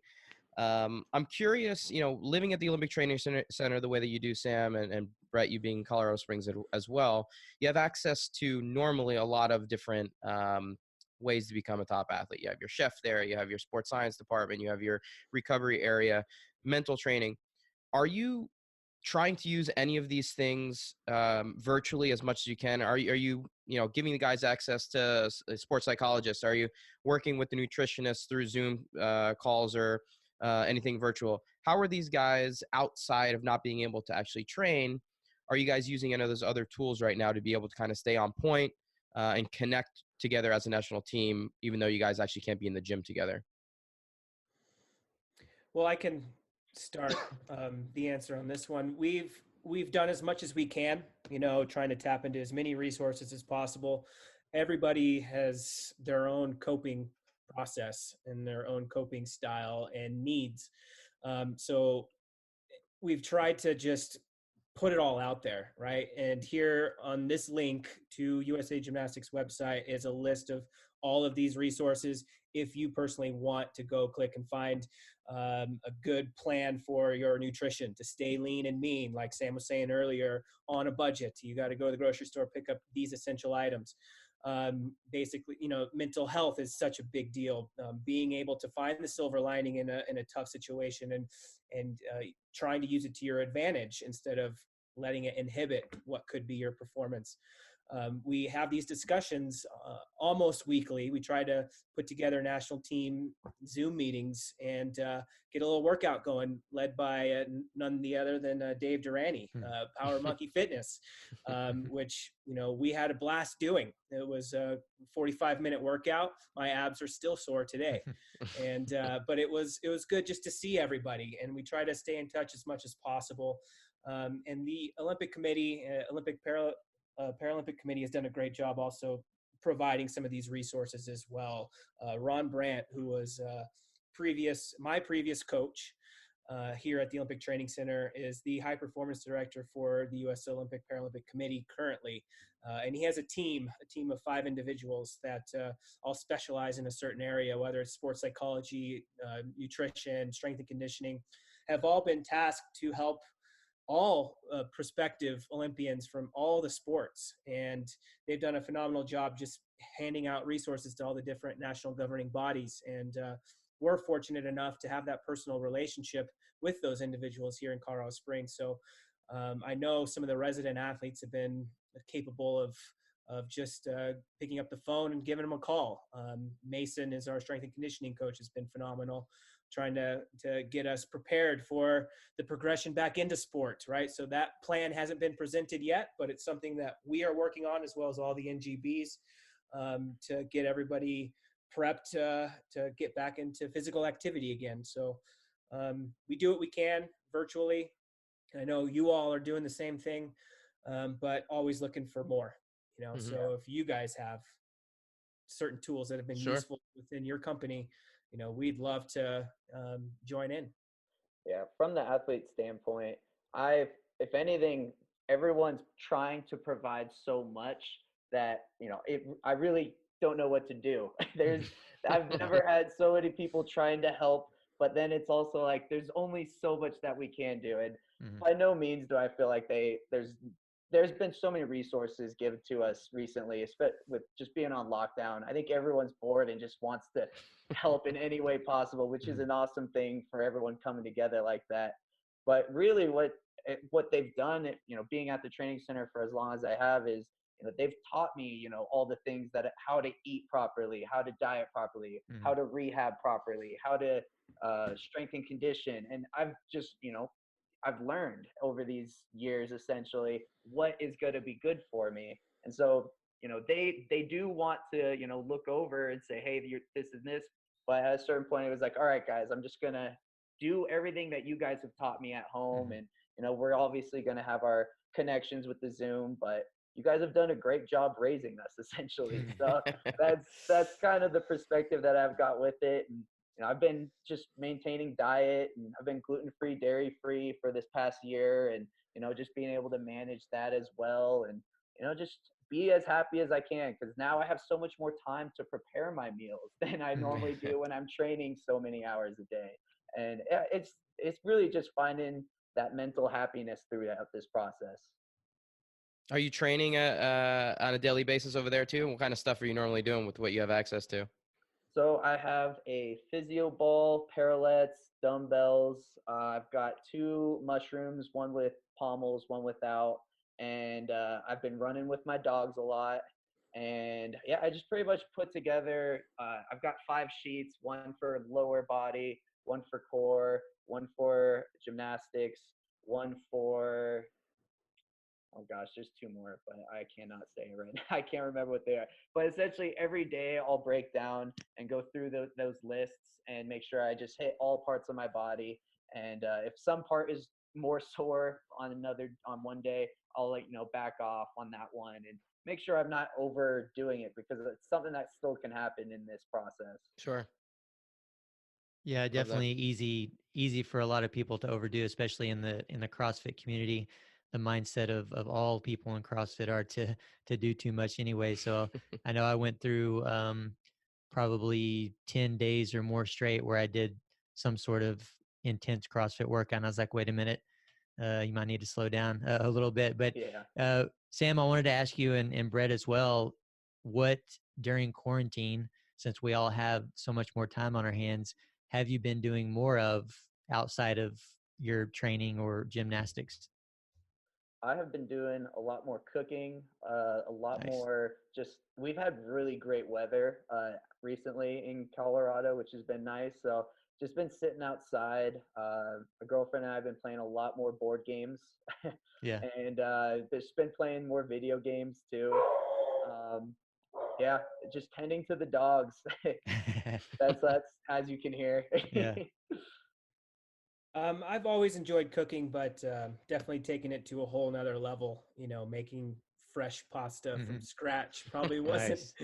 I'm curious, living at the Olympic Training Center the way that you do, Sam, and Brett, you being in Colorado Springs as well, you have access to normally a lot of different ways to become a top athlete. You have your chef there, you have your sports science department, you have your recovery area, mental training. Are you trying to use any of these things virtually as much as you can? Are you giving the guys access to a sports psychologist? Are you working with the nutritionist through Zoom calls or anything virtual? How are these guys, outside of not being able to actually train, are you guys using any of those other tools right now to be able to kind of stay on point and connect together as a national team, even though you guys actually can't be in the gym together?
Well, I can start the answer on this one. We've done as much as we can, trying to tap into as many resources as possible. Everybody has their own coping process and their own coping style and needs. So we've tried to just put it all out there, right? And here on this link to USA Gymnastics website is a list of all of these resources. If you personally want to go click and find a good plan for your nutrition to stay lean and mean, like Sam was saying earlier, on a budget, you got to go to the grocery store, pick up these essential items. Basically, mental health is such a big deal. Being able to find the silver lining in a tough situation and trying to use it to your advantage instead of letting it inhibit what could be your performance. We have these discussions almost weekly. We try to put together national team Zoom meetings and get a little workout going, led by none other than Dave Durrani, Power Monkey Fitness, which we had a blast doing. It was a 45-minute workout. My abs are still sore today, and but it was good just to see everybody, and we try to stay in touch as much as possible. And the Olympic Committee, Paralympic Committee has done a great job also providing some of these resources as well. Ron Brandt, who was my previous coach here at the Olympic Training Center, is the high performance director for the U.S. Olympic Paralympic Committee currently. And he has a team of 5 individuals that all specialize in a certain area, whether it's sports psychology, nutrition, strength and conditioning, have all been tasked to help all prospective Olympians from all the sports. And they've done a phenomenal job just handing out resources to all the different national governing bodies. And we're fortunate enough to have that personal relationship with those individuals here in Colorado Springs. So I know some of the resident athletes have been capable of just picking up the phone and giving them a call. Mason is our strength and conditioning coach, has been phenomenal, trying to get us prepared for the progression back into sport, right? So that plan hasn't been presented yet, but it's something that we are working on, as well as all the NGBs, to get everybody prepped to get back into physical activity again. So we do what we can virtually. I know you all are doing the same thing, but always looking for more, So if you guys have certain tools that have been useful within your company, we'd love to join in.
Yeah, from the athlete standpoint, if anything, everyone's trying to provide so much that, I really don't know what to do. I've never had so many people trying to help, but then it's also like, there's only so much that we can do. And by no means do I feel like there's been so many resources given to us recently, especially with just being on lockdown. I think everyone's bored and just wants to help in any way possible, which is an awesome thing for everyone coming together like that. But really what they've done, being at the training center for as long as I have, is, they've taught me, all the things how to eat properly, how to diet properly, how to rehab properly, how to strength and condition. And I've just, I've learned over these years essentially what is going to be good for me. And so, they do want to, look over and say, hey, this and this. But at a certain point, it was like, all right, guys, I'm just going to do everything that you guys have taught me at home. And, we're obviously going to have our connections with the Zoom, but you guys have done a great job raising us essentially. So that's kind of the perspective that I've got with it. And, I've been just maintaining diet, and I've been gluten-free, dairy-free for this past year, and, just being able to manage that as well. And, just be as happy as I can, because now I have so much more time to prepare my meals than I normally do when I'm training so many hours a day. And it's really just finding that mental happiness throughout this process.
Are you training on a daily basis over there too? What kind of stuff are you normally doing with what you have access to?
So I have a physio ball, parallettes, dumbbells. I've got 2 mushrooms, one with pommels, one without. And I've been running with my dogs a lot. And yeah, I just pretty much put together, I've got 5 sheets, one for lower body, one for core, one for gymnastics, one for, oh gosh, there's 2 more, but I cannot say right now. I can't remember what they are. But essentially every day I'll break down and go through those lists and make sure I just hit all parts of my body. And if some part is more sore on one day, I'll back off on that one and make sure I'm not overdoing it, because it's something that still can happen in this process.
Sure.
Yeah,
Love that.
definitely easy for a lot of people to overdo, especially in the CrossFit community. The mindset of all people in CrossFit are to do too much anyway. So I know I went through probably 10 days or more straight where I did some sort of intense CrossFit workout. And I was like, wait a minute, you might need to slow down a little bit. But
Yeah.
Sam, I wanted to ask you and Brett as well, what during quarantine, since we all have so much more time on our hands, have you been doing more of outside of your training or gymnastics?
I have been doing a lot more cooking, a lot
Nice.
more just, we've had really great weather recently in Colorado, which has been nice. So just been sitting outside. My girlfriend and I have been playing a lot more board games
Yeah.
and just been playing more video games too. Um, yeah, just tending to the dogs. That's as you can hear.
Yeah.
I've always enjoyed cooking, but definitely taking it to a whole nother level. Making fresh pasta from scratch probably
Nice.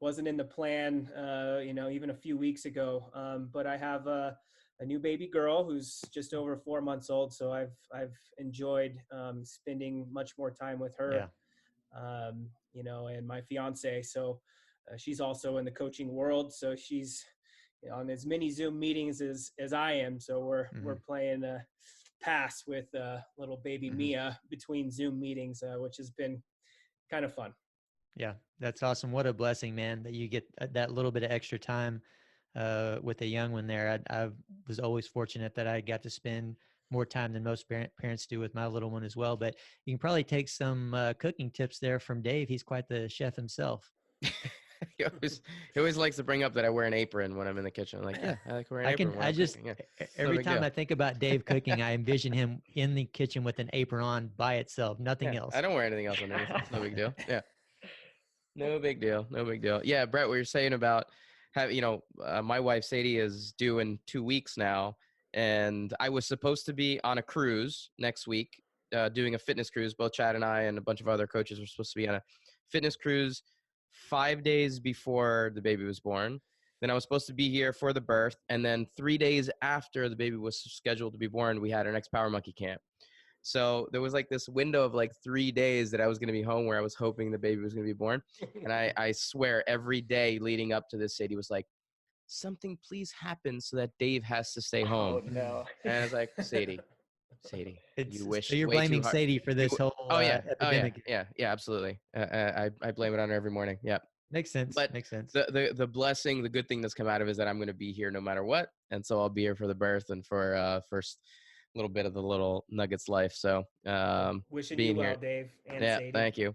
wasn't in the plan. Even a few weeks ago. But I have a new baby girl who's just over 4 months old, so I've enjoyed spending much more time with her.
Yeah.
And my fiance. So she's also in the coaching world, so she's on as many Zoom meetings as I am. So we're playing pass with little baby Mia between Zoom meetings, which has been kind of fun.
Yeah, that's awesome. What a blessing, man, that you get that little bit of extra time with a young one there. I was always fortunate that I got to spend more time than most parents do with my little one as well. But you can probably take some cooking tips there from Dave. He's quite the chef himself.
He always likes to bring up that I wear an apron when I'm in the kitchen. I'm like, yeah, I like wearing an apron when I'm cooking. Yeah.
Every time I think about Dave cooking, I envision him in the kitchen with an apron on by itself, nothing else.
I don't wear anything else underneath. It's no big deal. Yeah. No big deal. No big deal. Yeah, Brett, what you're saying about my wife Sadie is due in 2 weeks now, and I was supposed to be on a cruise next week, doing a fitness cruise. Both Chad and I and a bunch of other coaches were supposed to be on a fitness cruise 5 days before the baby was born. Then I was supposed to be here for the birth, and then 3 days after the baby was scheduled to be born, we had our next Power Monkey camp. So there was like this window of like 3 days that I was going to be home where I was hoping the baby was going to be born. And I swear every day leading up to this, Sadie was like, something please happen so that Dave has to stay home.
Oh, no.
And I was like, Sadie, you wish
so you're
way
blaming
too hard.
Sadie for this whole epidemic.
Yeah, absolutely. I blame it on her every morning. Yeah.
Makes sense.
But
Makes sense.
The blessing, the good thing that's come out of it is that I'm going to be here no matter what. And so I'll be here for the birth and for first little bit of the little Nuggets life. So
Wishing
being
you well,
here.
Dave and
Yeah,
Sadie.
thank you.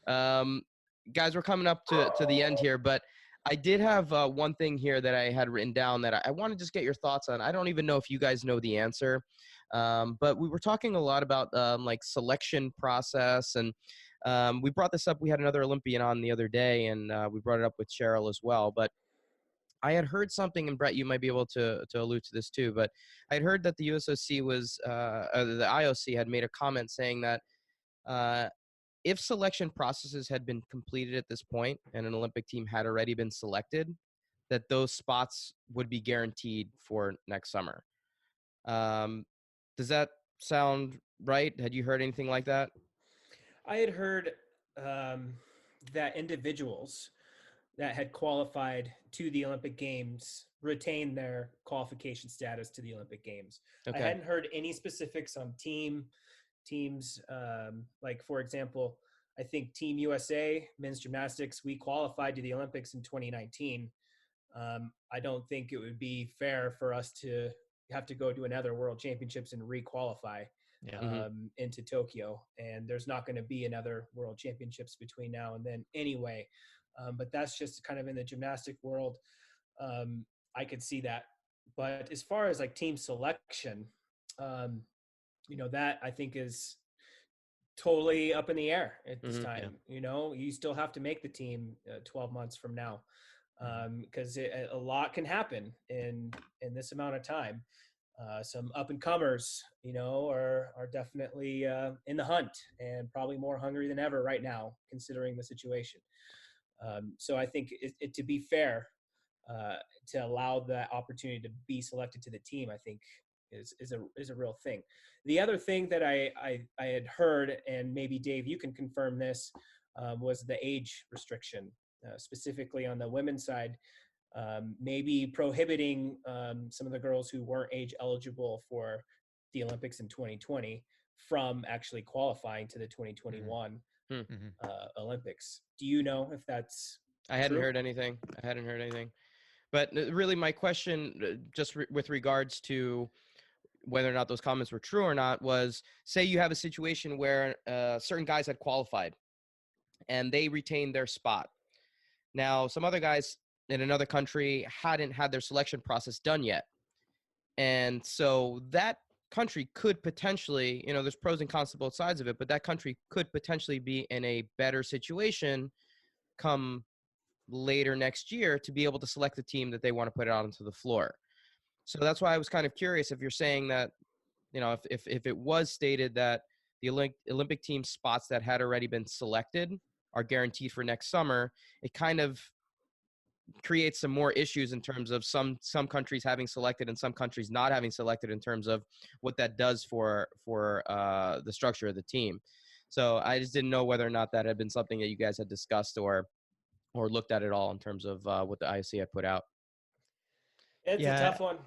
Guys, we're coming up to the end here, but I did have one thing here that I had written down that I want to just get your thoughts on. I don't even know if you guys know the answer, but we were talking a lot about like selection process, and we brought this up. We had another Olympian on the other day, and we brought it up with Cheryl as well, but I had heard something, and Brett, you might be able to allude to this too, but I had heard that the USOC the IOC had made a comment saying that if selection processes had been completed at this point and an Olympic team had already been selected, that those spots would be guaranteed for next summer. Does that sound right? Had you heard anything like that?
I had heard that individuals that had qualified to the Olympic Games retain their qualification status to the Olympic Games. Okay. I hadn't heard any specifics on teams. Like, for example, I think Team USA, men's gymnastics, we qualified to the Olympics in 2019. I don't think it would be fair for us to have to go to another World Championships and re-qualify into Tokyo. And there's not going to be another World Championships between now and then anyway. But that's just kind of in the gymnastic world. I could see that. But as far as like team selection, that I think is totally up in the air at this time. Yeah. You still have to make the team 12 months from now, because a lot can happen in this amount of time. Some up and comers, are definitely in the hunt and probably more hungry than ever right now, considering the situation. So I think to be fair, to allow that opportunity to be selected to the team, I think is a real thing. The other thing that I had heard, and maybe Dave, you can confirm this, was the age restriction, specifically on the women's side. Maybe prohibiting some of the girls who weren't age eligible for the Olympics in 2020 from actually qualifying to the 2021 Olympics. Do you know if that's
I hadn't
true?
heard anything. But really, my question, with regards to whether or not those comments were true or not, was, say you have a situation where certain guys had qualified and they retained their spot. Now, some other guys in another country hadn't had their selection process done yet. And so that country could potentially, there's pros and cons to both sides of it, but that country could potentially be in a better situation come later next year to be able to select the team that they want to put out onto the floor. So that's why I was kind of curious if you're saying that, if it was stated that the Olympic team spots that had already been selected are guaranteed for next summer, it kind of creates some more issues in terms of some countries having selected and some countries not having selected, in terms of what that does for the structure of the team. So I just didn't know whether or not that had been something that you guys had discussed or looked at all in terms of what the IOC had put out.
It's a tough one.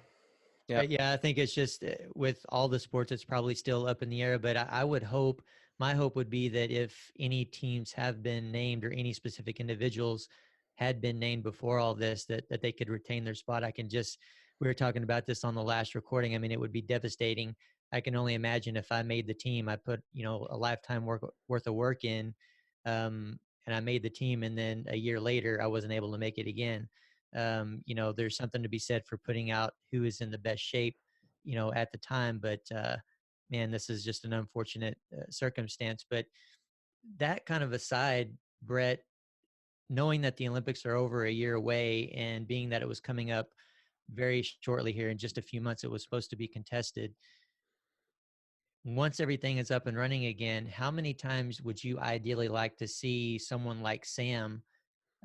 Yeah, I think it's just with all the sports, it's probably still up in the air. But I would hope, my hope would be that if any teams have been named or any specific individuals had been named before all this, that they could retain their spot. We were talking about this on the last recording. I mean, it would be devastating. I can only imagine if I made the team, I put, a lifetime worth of work in, and I made the team, and then a year later, I wasn't able to make it again. There's something to be said for putting out who is in the best shape, at the time. But man, this is just an unfortunate circumstance. But that kind of aside, Brett, knowing that the Olympics are over a year away, and being that it was coming up very shortly here in just a few months, it was supposed to be contested. Once everything is up and running again, how many times would you ideally like to see someone like Sam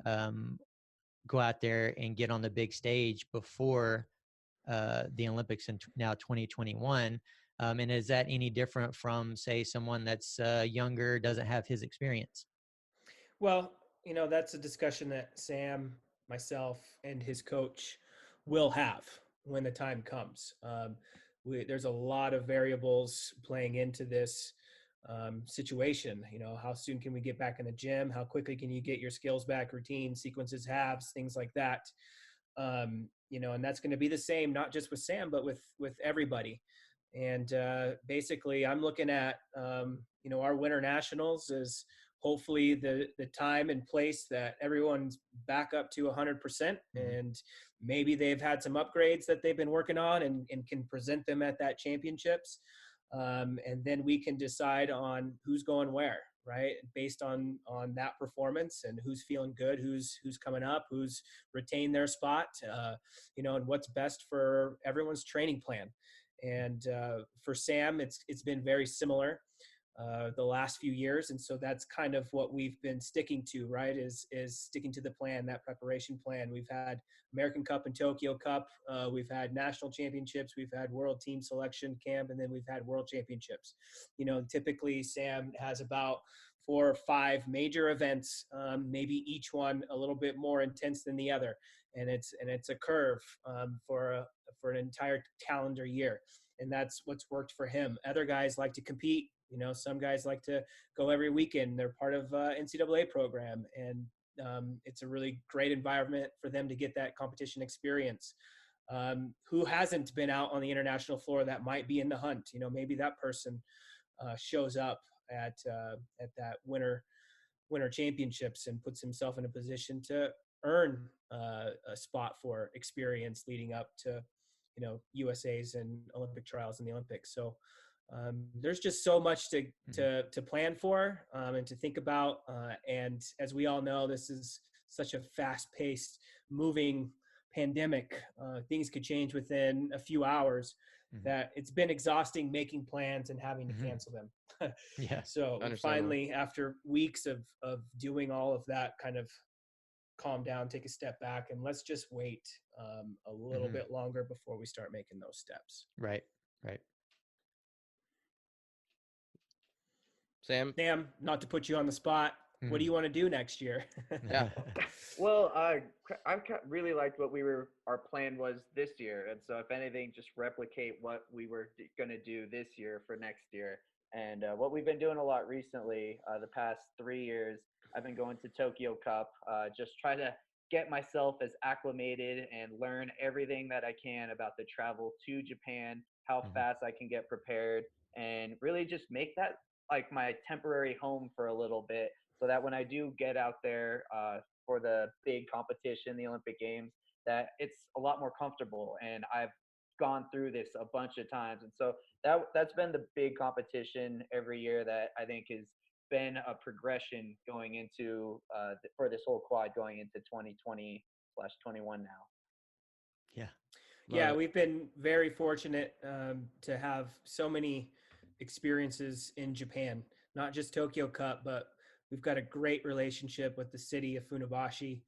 go out there and get on the big stage before the Olympics in now 2021? And is that any different from, say, someone that's younger, doesn't have his experience?
Well, that's a discussion that Sam, myself, and his coach will have when the time comes. There's a lot of variables playing into this situation. How soon can we get back in the gym? How quickly can you get your skills back, routines, sequences, halves, things like that? And that's going to be the same, not just with Sam, but with everybody. And basically, I'm looking at, our winter nationals is hopefully the time and place that everyone's back up to 100%. And maybe they've had some upgrades that they've been working on and can present them at that championships. And then we can decide on who's going where, right? Based on that performance and who's feeling good, who's coming up, who's retained their spot, and what's best for everyone's training plan. And for Sam, it's been very similar the last few years. And so that's kind of what we've been sticking to, right? Is sticking to the plan, that preparation plan. We've had American Cup and Tokyo Cup. We've had national championships. We've had world team selection camp, and then we've had world championships. Typically Sam has about 4 or 5 major events, maybe each one a little bit more intense than the other. And it's a curve for an entire calendar year. And that's what's worked for him. Other guys like to compete. Some guys like to go every weekend. They're part of NCAA program, and it's a really great environment for them to get that competition experience. Who hasn't been out on the international floor that might be in the hunt? Maybe that person shows up at that winter championships and puts himself in a position to earn a spot for experience leading up to USA's and Olympic trials in the Olympics. So there's just so much to plan for and to think about. And as we all know, this is such a fast-paced, moving pandemic, things could change within a few hours. That it's been exhausting making plans and having to cancel them.
Yeah.
So finally, after weeks of doing all of that, kind of calm down, take a step back, and let's just wait a little bit longer before we start making those steps.
Right.
Sam,
not to put you on the spot, what do you want to do next year?
Yeah.
Well, I really liked what our plan was this year, and so if anything, just replicate what we were going to do this year for next year. And what we've been doing a lot recently, the past 3 years, I've been going to Tokyo Cup, just try to get myself as acclimated and learn everything that I can about the travel to Japan, how fast I can get prepared, and really just make that like my temporary home for a little bit, so that when I do get out there for the big competition, the Olympic Games, that it's a lot more comfortable. And I've gone through this a bunch of times, and so that's been the big competition every year that I think has been a progression going into for this whole quad going into 2020/21 now.
Yeah, we've been very fortunate to have so many experiences in Japan, not just Tokyo Cup, but we've got a great relationship with the city of Funabashi.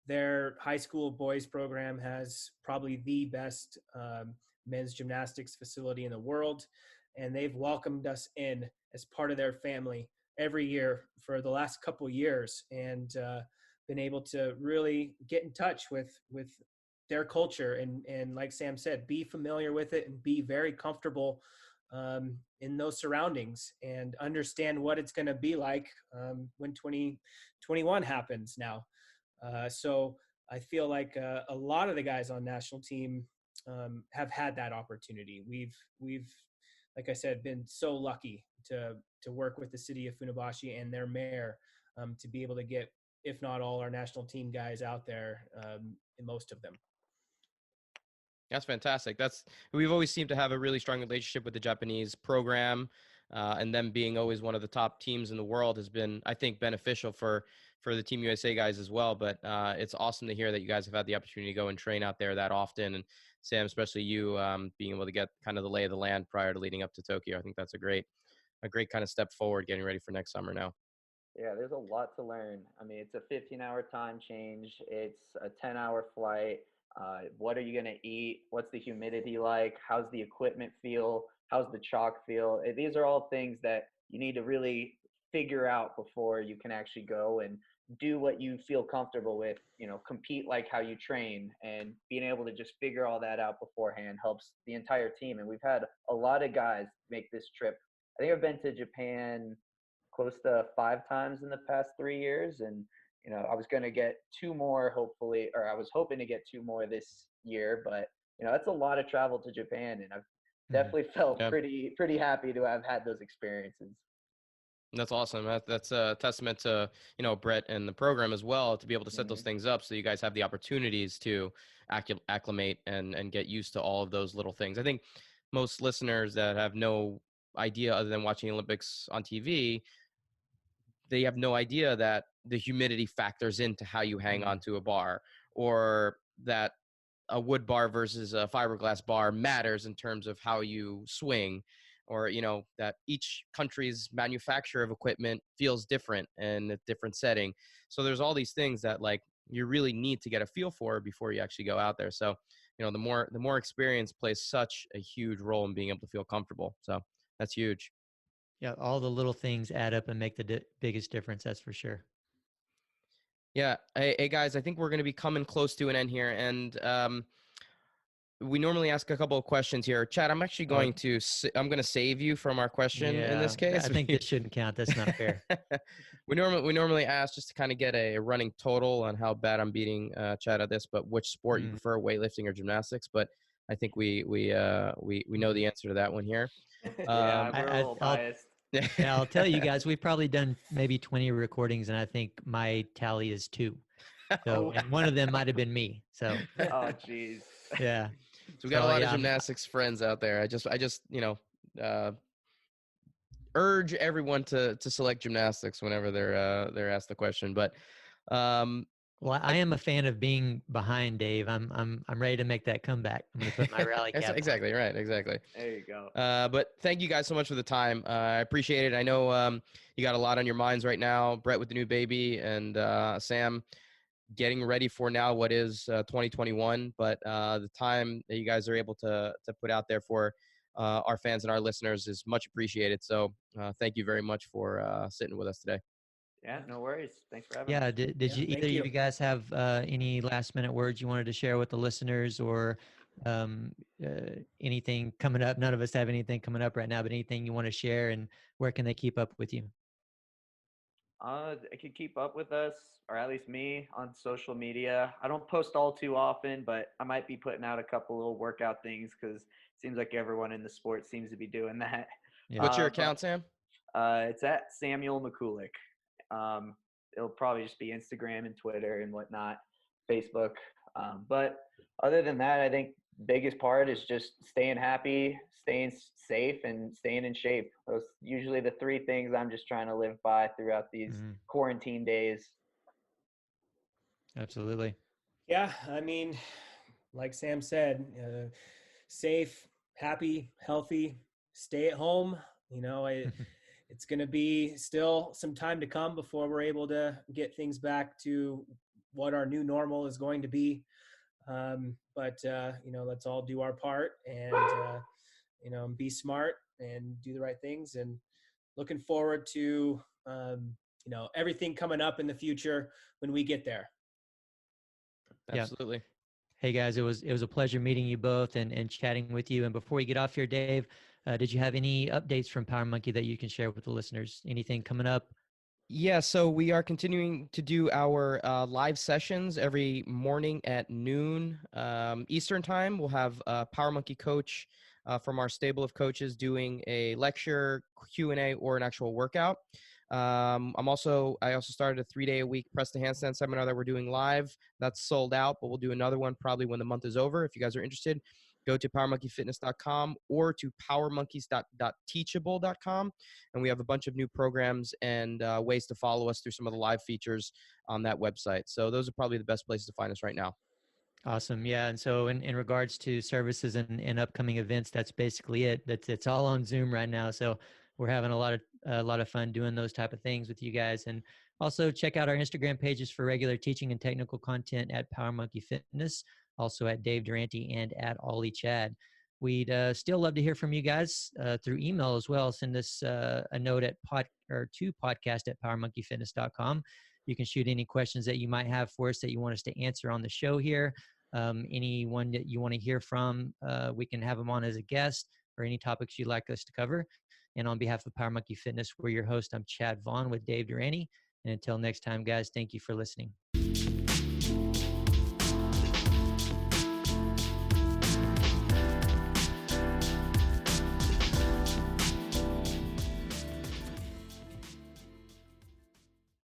Their high school boys program has probably the best men's gymnastics facility in the world, and they've welcomed us in as part of their family every year for the last couple of years, and been able to really get in touch with their culture and like Sam said, be familiar with it and be very comfortable in those surroundings and understand what it's going to be like when 2021 happens now. So I feel like a lot of the guys on national team have had that opportunity. We've, like I said, been so lucky to work with the city of Funabashi and their mayor to be able to get, if not all, our national team guys out there, and most of them.
That's fantastic. We've always seemed to have a really strong relationship with the Japanese program, and them being always one of the top teams in the world has been, I think, beneficial for the Team USA guys as well. But it's awesome to hear that you guys have had the opportunity to go and train out there that often. And Sam, especially you, being able to get kind of the lay of the land prior to leading up to Tokyo. I think that's a great kind of step forward getting ready for next summer now.
Yeah, there's a lot to learn. I mean, it's a 15-hour time change. It's a 10-hour flight. What are you going to eat? What's the humidity like? How's the equipment feel? How's the chalk feel? These are all things that you need to really figure out before you can actually go and do what you feel comfortable with, compete like how you train, and being able to just figure all that out beforehand helps the entire team. And we've had a lot of guys make this trip. I think I've been to Japan close to 5 times in the past 3 years. And, I was going to get 2 more, hopefully, or I was hoping to get 2 more this year, but, that's a lot of travel to Japan. And I've definitely felt pretty happy to have had those experiences.
That's awesome. That's a testament to, Brett and the program as well, to be able to set those things up so you guys have the opportunities to acclimate and get used to all of those little things. I think most listeners that have no idea other than watching Olympics on TV, they have no idea that the humidity factors into how you hang onto a bar, or that a wood bar versus a fiberglass bar matters in terms of how you swing, or, that each country's manufacturer of equipment feels different in a different setting. So there's all these things that you really need to get a feel for before you actually go out there. So, the more experience plays such a huge role in being able to feel comfortable. So that's huge.
Yeah, all the little things add up and make the biggest difference. That's for sure.
Yeah. Hey, guys, I think we're going to be coming close to an end here. And we normally ask a couple of questions here. Chad, I'm actually going to save you from our question in this case.
I think this shouldn't count. That's not fair.
we normally ask just to kind of get a running total on how bad I'm beating Chad at this, but which sport you prefer, weightlifting or gymnastics. But I think we know the answer to that one here.
Yeah, we're a little biased.
Yeah, I'll tell you guys, we've probably done maybe 20 recordings, and I think my tally is 2. So, and one of them might have been me. So.
Oh, geez.
Yeah.
So we got a lot of gymnastics friends out there. I just urge everyone to select gymnastics whenever they're asked the question. But
Well, I am a fan of being behind Dave. I'm ready to make that comeback. I'm going to put my rally cap on.
Exactly right. Exactly.
There you go.
But thank you guys so much for the time. I appreciate it. I know you got a lot on your minds right now. Brett with the new baby, and Sam getting ready for now what is 2021. But the time that you guys are able to put out there for our fans and our listeners is much appreciated. So thank you very much for sitting with us today.
Yeah, no worries. Thanks for having
Yeah,
us.
did
Yeah,
you
thank
either
you.
of you guys have any last minute words you wanted to share with the listeners, or um, anything coming up? None of us have anything coming up right now, but anything you want to share, and where can they keep up with you?
They can keep up with us, or at least me, on social media. I don't post all too often, but I might be putting out a couple little workout things because it seems like everyone in the sport seems to be doing that.
Yeah.
What's your
But
account, Sam?
it's at Samuel Mikulak. It'll probably just be Instagram and Twitter and whatnot, Facebook. But other than that, I think biggest part is just staying happy, staying safe, and staying in shape. Those usually the three things I'm just trying to live by throughout these
Mhm.
quarantine days.
Absolutely.
Yeah, I mean, like Sam said, safe, happy, healthy, stay at home. You know, it's going to be still some time to come before we're able to get things back to what our new normal is going to be. But you know, let's all do our part and, you know, be smart and do the right things. And looking forward to, you know, everything coming up in the future when we get there.
Yeah.
Absolutely.
Hey guys, it was a pleasure meeting you both and chatting with you. And before we get off here, Dave, did you have any updates from Power Monkey that you can share with the listeners? Anything coming up?
Yeah, so we are continuing to do our live sessions every morning at noon Eastern time. We'll have a Power Monkey coach from our stable of coaches doing a lecture, Q&A, or an actual workout. I also started a 3-day-a-week press to handstand seminar that we're doing live. That's sold out, but we'll do another one probably when the month is over. If you guys are interested, go to powermonkeyfitness.com or to powermonkeys.teachable.com. And we have a bunch of new programs and ways to follow us through some of the live features on that website. So those are probably the best places to find us right now.
Awesome. Yeah. And so in regards to services and upcoming events, that's basically it. It's all on Zoom right now. So we're having a lot of fun doing those type of things with you guys. And also check out our Instagram pages for regular teaching and technical content at Power Monkey Fitness, also at Dave Durante and at Ollie Chad. We'd still love to hear from you guys through email as well. Send us a note at to podcast@powermonkeyfitness.com. You can shoot any questions that you might have for us that you want us to answer on the show here. Anyone that you want to hear from, we can have them on as a guest, or any topics you'd like us to cover. And on behalf of Power Monkey Fitness, we're your host. I'm Chad Vaughn with Dave Durante. And until next time, guys, thank you for listening.